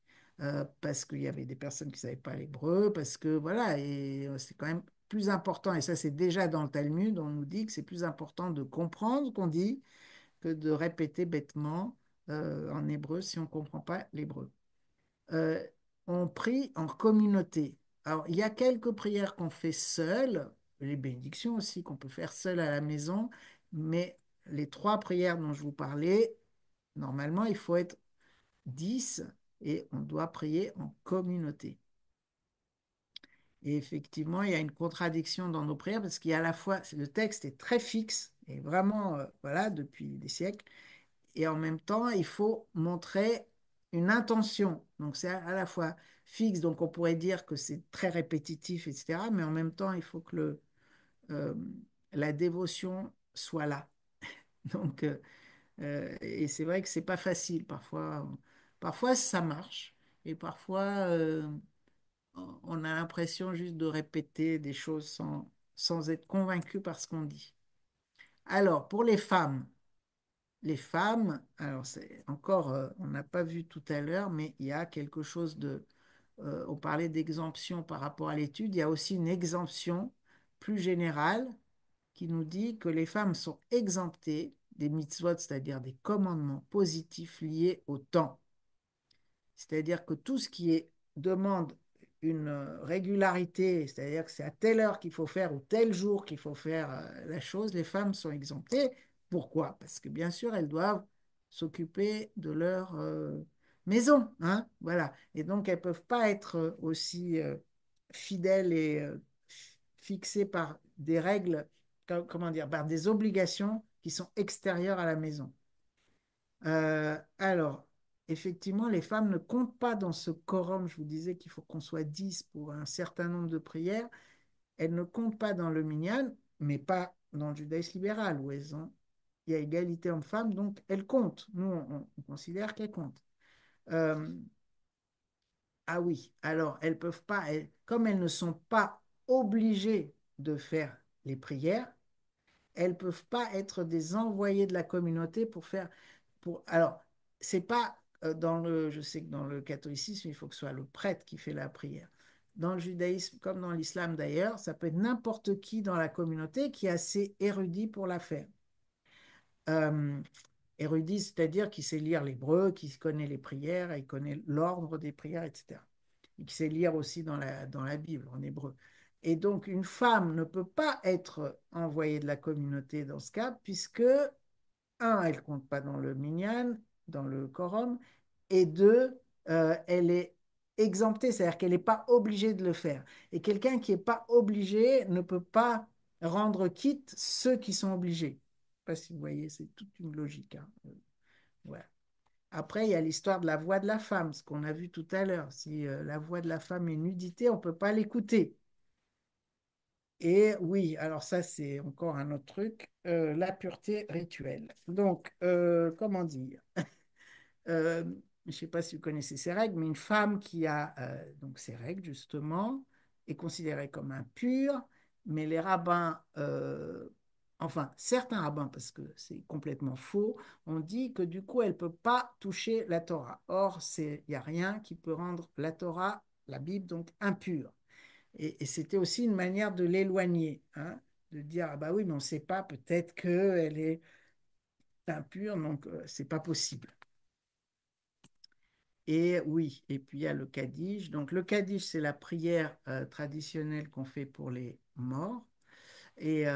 Parce qu'il y avait des personnes qui ne savaient pas l'hébreu, parce que voilà, et c'est quand même plus important, et ça c'est déjà dans le Talmud, on nous dit que c'est plus important de comprendre ce qu'on dit que de répéter bêtement en hébreu si on ne comprend pas l'hébreu. Euh, on prie en communauté. Alors, il y a quelques prières qu'on fait seul, les bénédictions aussi qu'on peut faire seul à la maison, mais les trois prières dont je vous parlais, normalement, il faut être 10 et on doit prier en communauté. Et effectivement, il y a une contradiction dans nos prières parce qu'il y a à la fois, le texte est très fixe et vraiment, voilà, depuis des siècles, et en même temps, il faut montrer une intention. Donc, c'est à la fois fixe, donc on pourrait dire que c'est très répétitif, etc., mais en même temps, il faut que euh, la dévotion soit là. Donc, et c'est vrai que c'est pas facile. Parfois, ça marche, et parfois, on a l'impression juste de répéter des choses sans être convaincu par ce qu'on dit. Alors, pour les femmes, alors c'est encore, on n'a pas vu tout à l'heure, mais il y a quelque chose on parlait d'exemption par rapport à l'étude, il y a aussi une exemption plus générale qui nous dit que les femmes sont exemptées des mitzvot, c'est-à-dire des commandements positifs liés au temps. C'est-à-dire que tout ce qui demande une régularité, c'est-à-dire que c'est à telle heure qu'il faut faire ou tel jour qu'il faut faire la chose, les femmes sont exemptées. Pourquoi? Parce que bien sûr, elles doivent s'occuper de leur maison, hein, voilà. Et donc, elles ne peuvent pas être aussi fidèles et fixées par des règles, comment dire, par des obligations qui sont extérieures à la maison. Alors, effectivement, les femmes ne comptent pas dans ce quorum. Je vous disais qu'il faut qu'on soit 10 pour un certain nombre de prières. Elles ne comptent pas dans le minyan, mais pas dans le judaïsme libéral, où il y a égalité homme-femme, donc elles comptent. Nous, on considère qu'elles comptent. Euh, ah oui, alors elles peuvent pas, comme elles ne sont pas obligées de faire les prières, elles ne peuvent pas être des envoyés de la communauté pour faire. Alors, c'est pas je sais que dans le catholicisme, il faut que ce soit le prêtre qui fait la prière. Dans le judaïsme, comme dans l'islam d'ailleurs, ça peut être n'importe qui dans la communauté qui est assez érudit pour la faire. Euh, Érudit, c'est-à-dire qui sait lire l'hébreu, qui connaît les prières, et connaît l'ordre des prières, etc. Et qui sait lire aussi dans la Bible en hébreu. Et donc, une femme ne peut pas être envoyée de la communauté dans ce cas, puisque elle ne compte pas dans le minyan, dans le quorum, et deux, elle est exemptée, c'est-à-dire qu'elle n'est pas obligée de le faire. Et quelqu'un qui n'est pas obligé ne peut pas rendre quitte ceux qui sont obligés. Je ne sais pas si vous voyez, c'est toute une logique, hein. Voilà. Après, il y a l'histoire de la voix de la femme, ce qu'on a vu tout à l'heure. Si la voix de la femme est nudité, on ne peut pas l'écouter. Et oui, alors ça, c'est encore un autre truc, la pureté rituelle. Donc, comment dire? Je ne sais pas si vous connaissez ces règles, mais une femme qui a donc ces règles, justement, est considérée comme impure, mais les rabbins, enfin, certains rabbins, parce que c'est complètement faux, ont dit que du coup, elle ne peut pas toucher la Torah. Or, il n'y a rien qui peut rendre la Torah, la Bible, donc impure. Et c'était aussi une manière de l'éloigner, hein, de dire, ah bah oui, mais on ne sait pas, peut-être qu'elle est impure, donc c'est pas possible. Et oui, et puis il y a le Kaddish. Donc le Kaddish, c'est la prière traditionnelle qu'on fait pour les morts. Et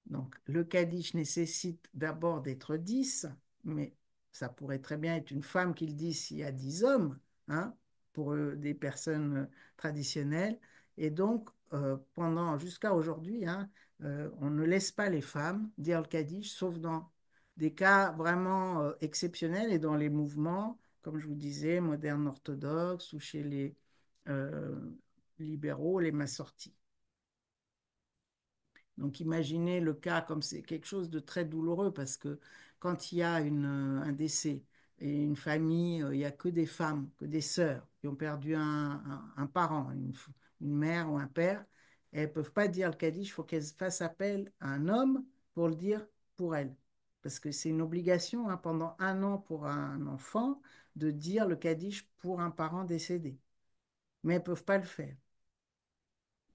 donc le Kaddish nécessite d'abord d'être 10, mais ça pourrait très bien être une femme qui le dit s'il y a 10 hommes, hein, pour des personnes traditionnelles. Et donc, jusqu'à aujourd'hui, hein, on ne laisse pas les femmes dire le Kaddish, sauf dans des cas vraiment exceptionnels et dans les mouvements, comme je vous disais, modernes orthodoxes ou chez les euh, libéraux, les massortis. Donc imaginez le cas comme c'est quelque chose de très douloureux parce que quand il y a un décès, et une famille, il n'y a que des femmes, que des sœurs qui ont perdu un parent, une mère ou un père, elles ne peuvent pas dire le Kaddish, il faut qu'elles fassent appel à un homme pour le dire pour elles. Parce que c'est une obligation hein, pendant 1 an pour un enfant de dire le Kaddish pour un parent décédé. Mais elles ne peuvent pas le faire.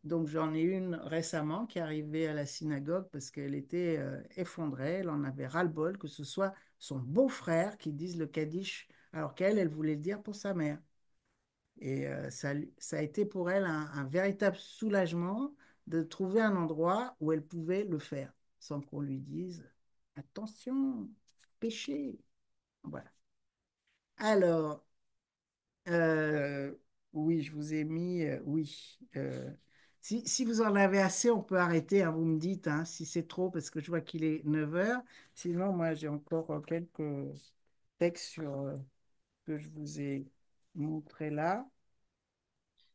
Donc j'en ai une récemment qui est arrivée à la synagogue parce qu'elle était effondrée, elle en avait ras-le-bol que ce soit son beau-frère qui dise le Kaddish alors qu'elle, elle voulait le dire pour sa mère. Et ça a été pour elle un véritable soulagement de trouver un endroit où elle pouvait le faire sans qu'on lui dise attention, péché. Voilà. Alors, Euh, oui, je vous ai mis, oui. Si vous en avez assez, on peut arrêter, hein, vous me dites hein, si c'est trop, parce que je vois qu'il est 9 heures. Sinon, moi, j'ai encore quelques textes que je vous ai montrés là.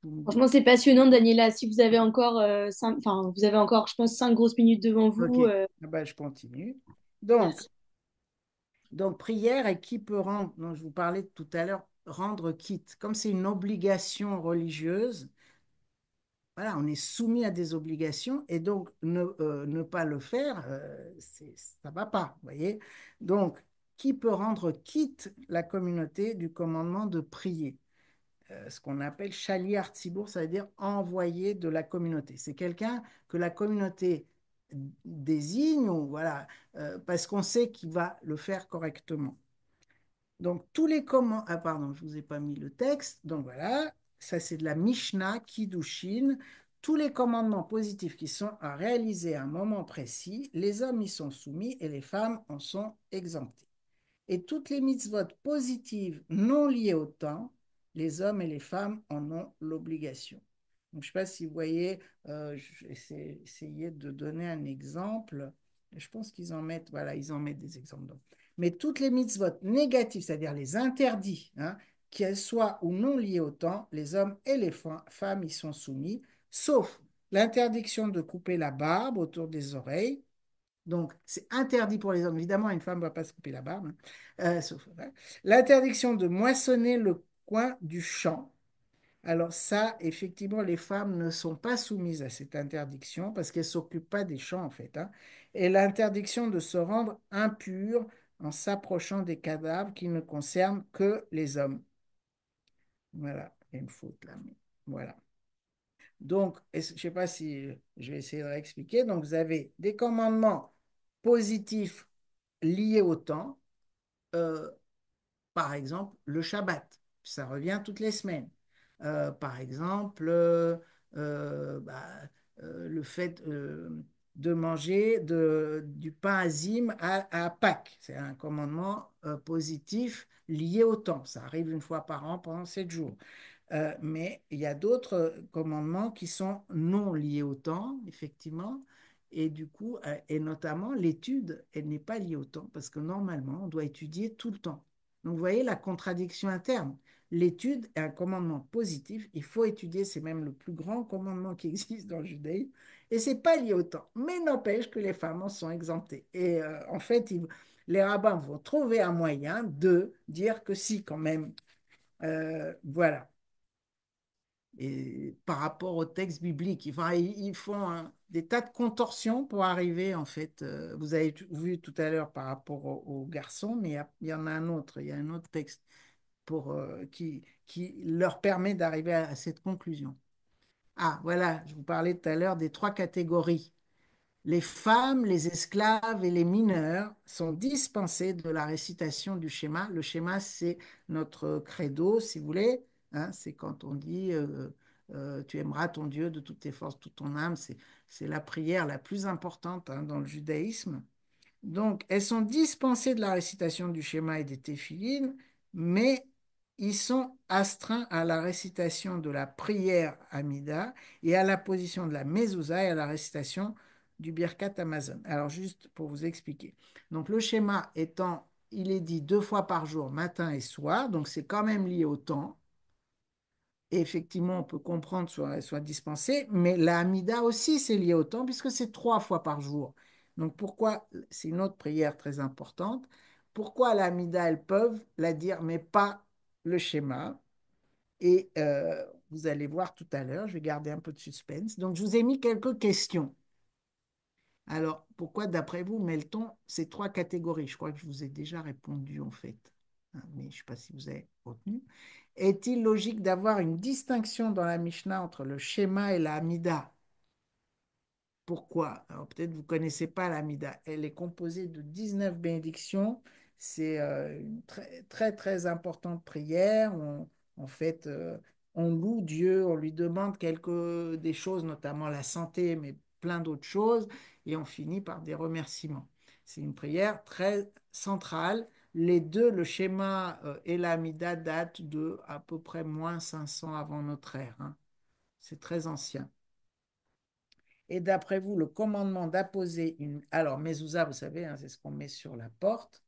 Vous me dites, Franchement, c'est passionnant, Daniela. Si vous avez encore, enfin, vous avez encore, je pense, 5 grosses minutes devant OK, vous. ah ben, je continue. Merci. Donc, prière et qui peut rendre, dont je vous parlais tout à l'heure, rendre quitte. Comme c'est une obligation religieuse, voilà, on est soumis à des obligations et donc ne pas le faire, ça ne va pas, vous voyez. Donc, qui peut rendre quitte la communauté du commandement de prier? Ce qu'on appelle Shaliach Tzibour, ça veut dire envoyé de la communauté. C'est quelqu'un que la communauté désigne, ou voilà, parce qu'on sait qu'il va le faire correctement. Donc, tous les commandements. Ah, pardon, je ne vous ai pas mis le texte. Donc, voilà, ça c'est de la Mishnah, Kiddushin. Tous les commandements positifs qui sont à réaliser à un moment précis, les hommes y sont soumis et les femmes en sont exemptés. Et toutes les mitzvot positives non liées au temps, les hommes et les femmes en ont l'obligation. Donc, je ne sais pas si vous voyez, je vais essayer de donner un exemple. Je pense qu'ils en mettent, voilà, ils en mettent des exemples. Donc. Mais toutes les mitzvot négatives, c'est-à-dire les interdits, hein, qu'elles soient ou non liées au temps, les hommes et les femmes y sont soumis, sauf l'interdiction de couper la barbe autour des oreilles, donc, c'est interdit pour les hommes. Évidemment, une femme ne va pas se couper la barbe, hein. Voilà. L'interdiction de moissonner le coin du champ. Alors ça, effectivement, les femmes ne sont pas soumises à cette interdiction parce qu'elles ne s'occupent pas des champs, en fait, hein. Et l'interdiction de se rendre impure en s'approchant des cadavres qui ne concernent que les hommes. Voilà, il y a une faute là, mais voilà. Donc, je ne sais pas si je vais essayer de réexpliquer. Donc, vous avez des commandements positifs liés au temps. Euh, Par exemple, le Shabbat, ça revient toutes les semaines. Par exemple, bah, le fait de manger du pain azim à Pâques. C'est un commandement positif lié au temps. Ça arrive une fois par an pendant 7 jours. Mais il y a d'autres commandements qui sont non liés au temps, effectivement. Et du coup, et notamment l'étude, elle n'est pas liée au temps parce que normalement, on doit étudier tout le temps. Donc, vous voyez la contradiction interne. L'étude est un commandement positif. Il faut étudier, c'est même le plus grand commandement qui existe dans le judaïsme. Et c'est pas lié au temps. Mais n'empêche que les femmes en sont exemptées. Et en fait, les rabbins vont trouver un moyen de dire que si, quand même. Voilà. Et par rapport au texte biblique. Enfin, ils font des tas de contorsions pour arriver, en fait. Vous avez vu tout à l'heure par rapport aux garçons, mais il y en a un autre. Il y a un autre texte qui leur permet d'arriver à cette conclusion. Ah, voilà, je vous parlais tout à l'heure des 3 catégories. Les femmes, les esclaves et les mineurs sont dispensés de la récitation du schéma. Le schéma, c'est notre credo, si vous voulez, hein. C'est quand on dit tu aimeras ton Dieu de toutes tes forces, toute ton âme. C'est la prière la plus importante hein, dans le judaïsme. Donc, elles sont dispensées de la récitation du schéma et des téphilines, mais ils sont astreints à la récitation de la prière Amida et à la position de la mezouza et à la récitation du Birkat Hamazon. Alors, juste pour vous expliquer. Donc, le schéma étant, il est dit 2 fois par jour, matin et soir, donc c'est quand même lié au temps. Et effectivement, on peut comprendre soit dispensé, mais la Hamida aussi, c'est lié au temps, puisque c'est 3 fois par jour. Donc pourquoi, c'est une autre prière très importante, pourquoi l'Amida, elles peuvent la dire, mais pas le schéma. Et vous allez voir tout à l'heure, je vais garder un peu de suspense. Donc, je vous ai mis quelques questions. Alors, pourquoi, d'après vous, mêle-t-on ces trois catégories? Je crois que je vous ai déjà répondu, en fait. Hein, mais je ne sais pas si vous avez retenu. Est-il logique d'avoir une distinction dans la Mishnah entre le schéma et la Amida? Pourquoi? Alors peut-être vous ne connaissez pas l'Amida. Elle est composée de 19 bénédictions. C'est une très, très, très importante prière. En fait, on loue Dieu, on lui demande des choses, notamment la santé, mais plein d'autres choses, et on finit par des remerciements. C'est une prière très centrale. Les deux, le schéma et l'Amida, datent de à peu près moins 500 avant notre ère, hein. C'est très ancien. Et d'après vous, le commandement d'apposer une... Alors, mezouza, vous savez, hein, c'est ce qu'on met sur la porte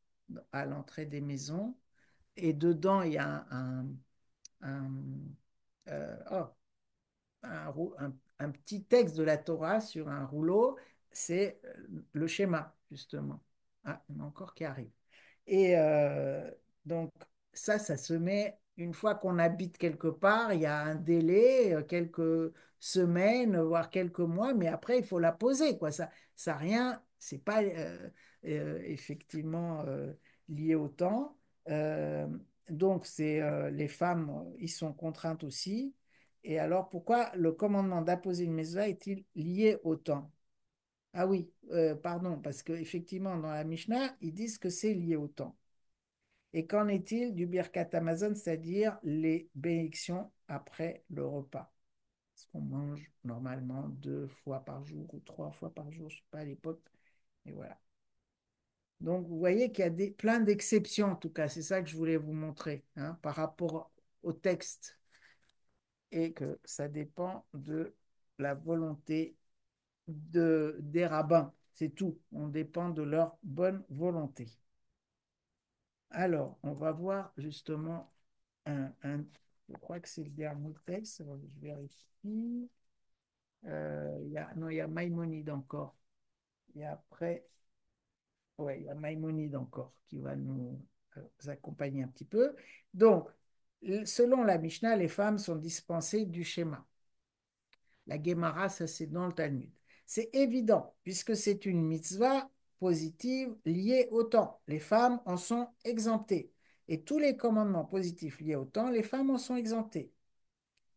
à l'entrée des maisons. Et dedans, il y a un, oh, un petit texte de la Torah sur un rouleau. C'est le schéma, justement. Ah, il y en a encore qui arrive. Et donc, ça se met, une fois qu'on habite quelque part, il y a un délai, quelques semaines, voire quelques mois, mais après, il faut la poser, quoi. Ça rien, c'est pas effectivement lié au temps. Euh, donc, les femmes, ils sont contraintes aussi. Et alors, pourquoi le commandement d'apposer une mezouza est-il lié au temps? Ah oui, pardon, parce qu'effectivement, dans la Mishnah, ils disent que c'est lié au temps. Et qu'en est-il du Birkat Hamazon, c'est-à-dire les bénédictions après le repas? Parce qu'on mange normalement 2 fois par jour ou 3 fois par jour, je ne sais pas à l'époque. Et voilà. Donc, vous voyez qu'il y a plein d'exceptions, en tout cas. C'est ça que je voulais vous montrer, hein, par rapport au texte. Et que ça dépend de la volonté des rabbins. C'est tout. On dépend de leur bonne volonté. Alors, on va voir justement je crois que c'est le dernier texte. Alors, je vérifie. Non, il y a Maïmonide encore. Et après, ouais, il y a Maïmonide encore qui va nous accompagner un petit peu. Donc, selon la Mishnah, les femmes sont dispensées du schéma. La Gemara, ça c'est dans le Talmud. C'est évident, puisque c'est une mitzvah positive liée au temps. Les femmes en sont exemptées. Et tous les commandements positifs liés au temps, les femmes en sont exemptées.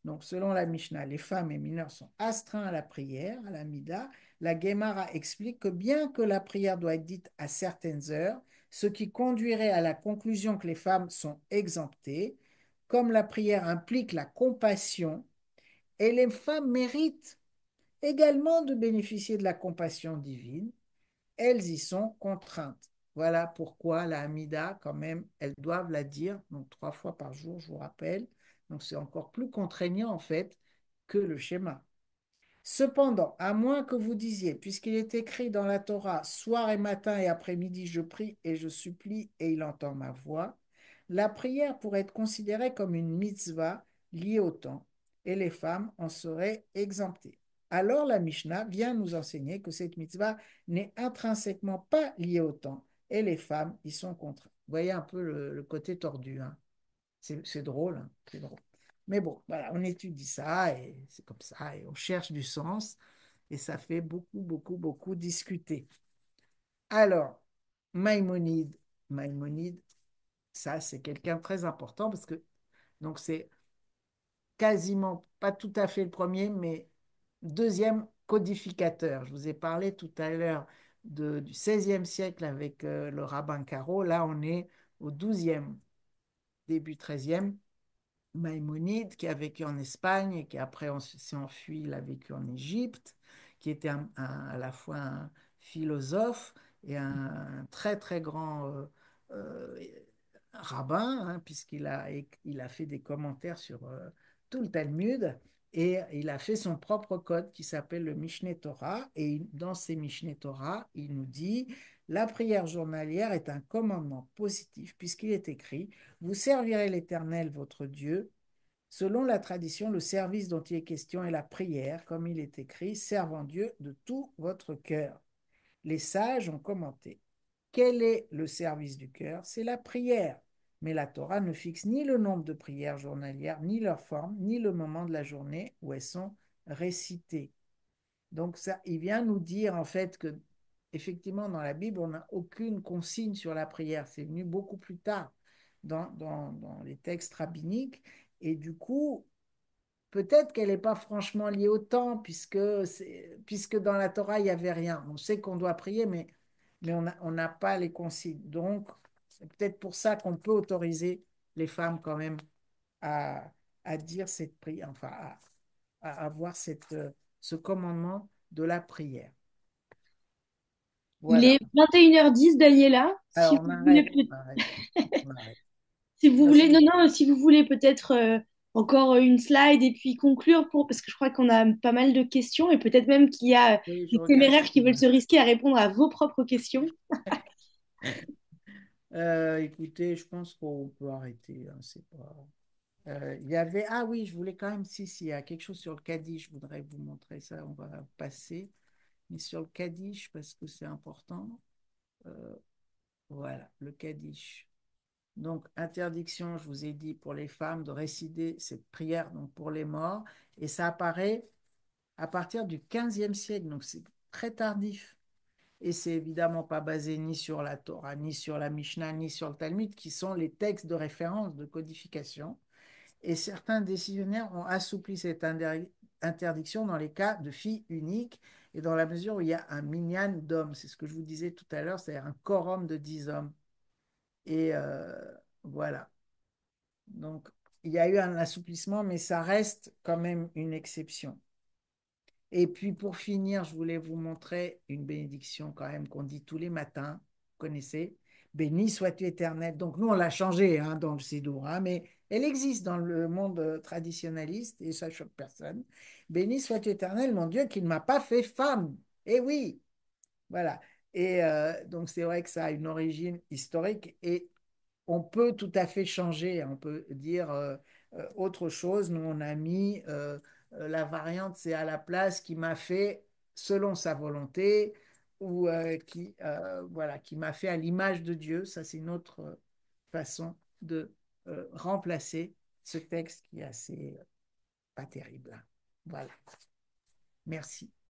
Donc, selon la Mishnah, les femmes et mineurs sont astreints à la prière, à la Mida. La Gemara explique que bien que la prière doit être dite à certaines heures, ce qui conduirait à la conclusion que les femmes sont exemptées, comme la prière implique la compassion, et les femmes méritent également de bénéficier de la compassion divine, elles y sont contraintes. Voilà pourquoi la Hamida, quand même, elles doivent la dire, donc 3 fois par jour, je vous rappelle. Donc c'est encore plus contraignant en fait que le schéma. Cependant, à moins que vous disiez, puisqu'il est écrit dans la Torah, soir et matin et après-midi, je prie et je supplie et il entend ma voix, la prière pourrait être considérée comme une mitzvah liée au temps et les femmes en seraient exemptées. Alors la Mishnah vient nous enseigner que cette mitzvah n'est intrinsèquement pas liée au temps et les femmes y sont contraintes. Vous voyez un peu le côté tordu, hein. C'est drôle, hein, c'est drôle. Mais bon, voilà, on étudie ça et c'est comme ça et on cherche du sens et ça fait beaucoup, beaucoup, beaucoup discuter. Alors, Maïmonide, Maïmonide, ça c'est quelqu'un de très important parce que donc c'est quasiment pas tout à fait le premier, mais deuxième codificateur. Je vous ai parlé tout à l'heure du XVIe siècle avec le rabbin Caro. Là, on est au XIIe, début XIIIe. Maïmonide, qui a vécu en Espagne et qui après s'est enfui, il a vécu en Égypte, qui était à la fois un philosophe et un très très grand euh, rabbin, hein, il a fait des commentaires sur tout le Talmud et il a fait son propre code qui s'appelle le Mishneh Torah. Et dans ces Mishneh Torah, il nous dit la prière journalière est un commandement positif puisqu'il est écrit vous servirez l'Éternel, votre Dieu. Selon la tradition, le service dont il est question est la prière, comme il est écrit, servant Dieu de tout votre cœur. Les sages ont commenté. Quel est le service du cœur? C'est la prière. Mais la Torah ne fixe ni le nombre de prières journalières, ni leur forme, ni le moment de la journée où elles sont récitées. Donc ça, il vient nous dire en fait que effectivement dans la Bible, on n'a aucune consigne sur la prière. C'est venu beaucoup plus tard dans les textes rabbiniques. Et du coup, peut-être qu'elle n'est pas franchement liée au temps, puisque dans la Torah, il n'y avait rien. On sait qu'on doit prier, mais on n'a pas les consignes. Donc, c'est peut-être pour ça qu'on peut autoriser les femmes quand même à, à dire cette prière, enfin, à avoir ce commandement de la prière. Il Voilà. est 21h10, Daniela. Si Alors, vous voulez, on arrête, on arrête. si vous voulez, Merci. non, non, si vous voulez peut-être encore une slide et puis conclure parce que je crois qu'on a pas mal de questions et peut-être même qu'il y a Oui, je des regarde téméraires ce qui qu'il veulent se risquer à répondre à vos propres questions. écoutez, je pense qu'on peut arrêter, hein, c'est pas... Il y avait... Ah oui, je voulais quand même, si, il y a quelque chose sur le Kaddish, je voudrais vous montrer ça, on va passer. Mais sur le Kaddish, parce que c'est important, euh, voilà, le Kaddish. Donc, interdiction, je vous ai dit, pour les femmes de réciter cette prière donc pour les morts, et ça apparaît à partir du 15e siècle, donc c'est très tardif. Et c'est évidemment pas basé ni sur la Torah, ni sur la Mishnah, ni sur le Talmud, qui sont les textes de référence de codification. Et certains décisionnaires ont assoupli cette interdiction dans les cas de filles uniques et dans la mesure où il y a un minyan d'hommes. C'est ce que je vous disais tout à l'heure, c'est-à-dire un quorum de 10 hommes. Et voilà. Donc, il y a eu un assouplissement, mais ça reste quand même une exception. Et puis pour finir, je voulais vous montrer une bénédiction quand même qu'on dit tous les matins. Vous connaissez? Béni sois-tu éternel. Donc nous, on l'a changé hein, dans le Sidour, hein, mais elle existe dans le monde traditionnaliste et ça choque personne. Béni sois-tu éternel, mon Dieu, qui ne m'a pas fait femme. Eh oui, voilà. Et donc c'est vrai que ça a une origine historique et on peut tout à fait changer. On peut dire autre chose. Nous, on a mis la variante, c'est à la place qui m'a fait selon sa volonté ou voilà, qui m'a fait à l'image de Dieu. Ça, c'est une autre façon de remplacer ce texte qui est assez pas terrible, hein. Voilà. Merci.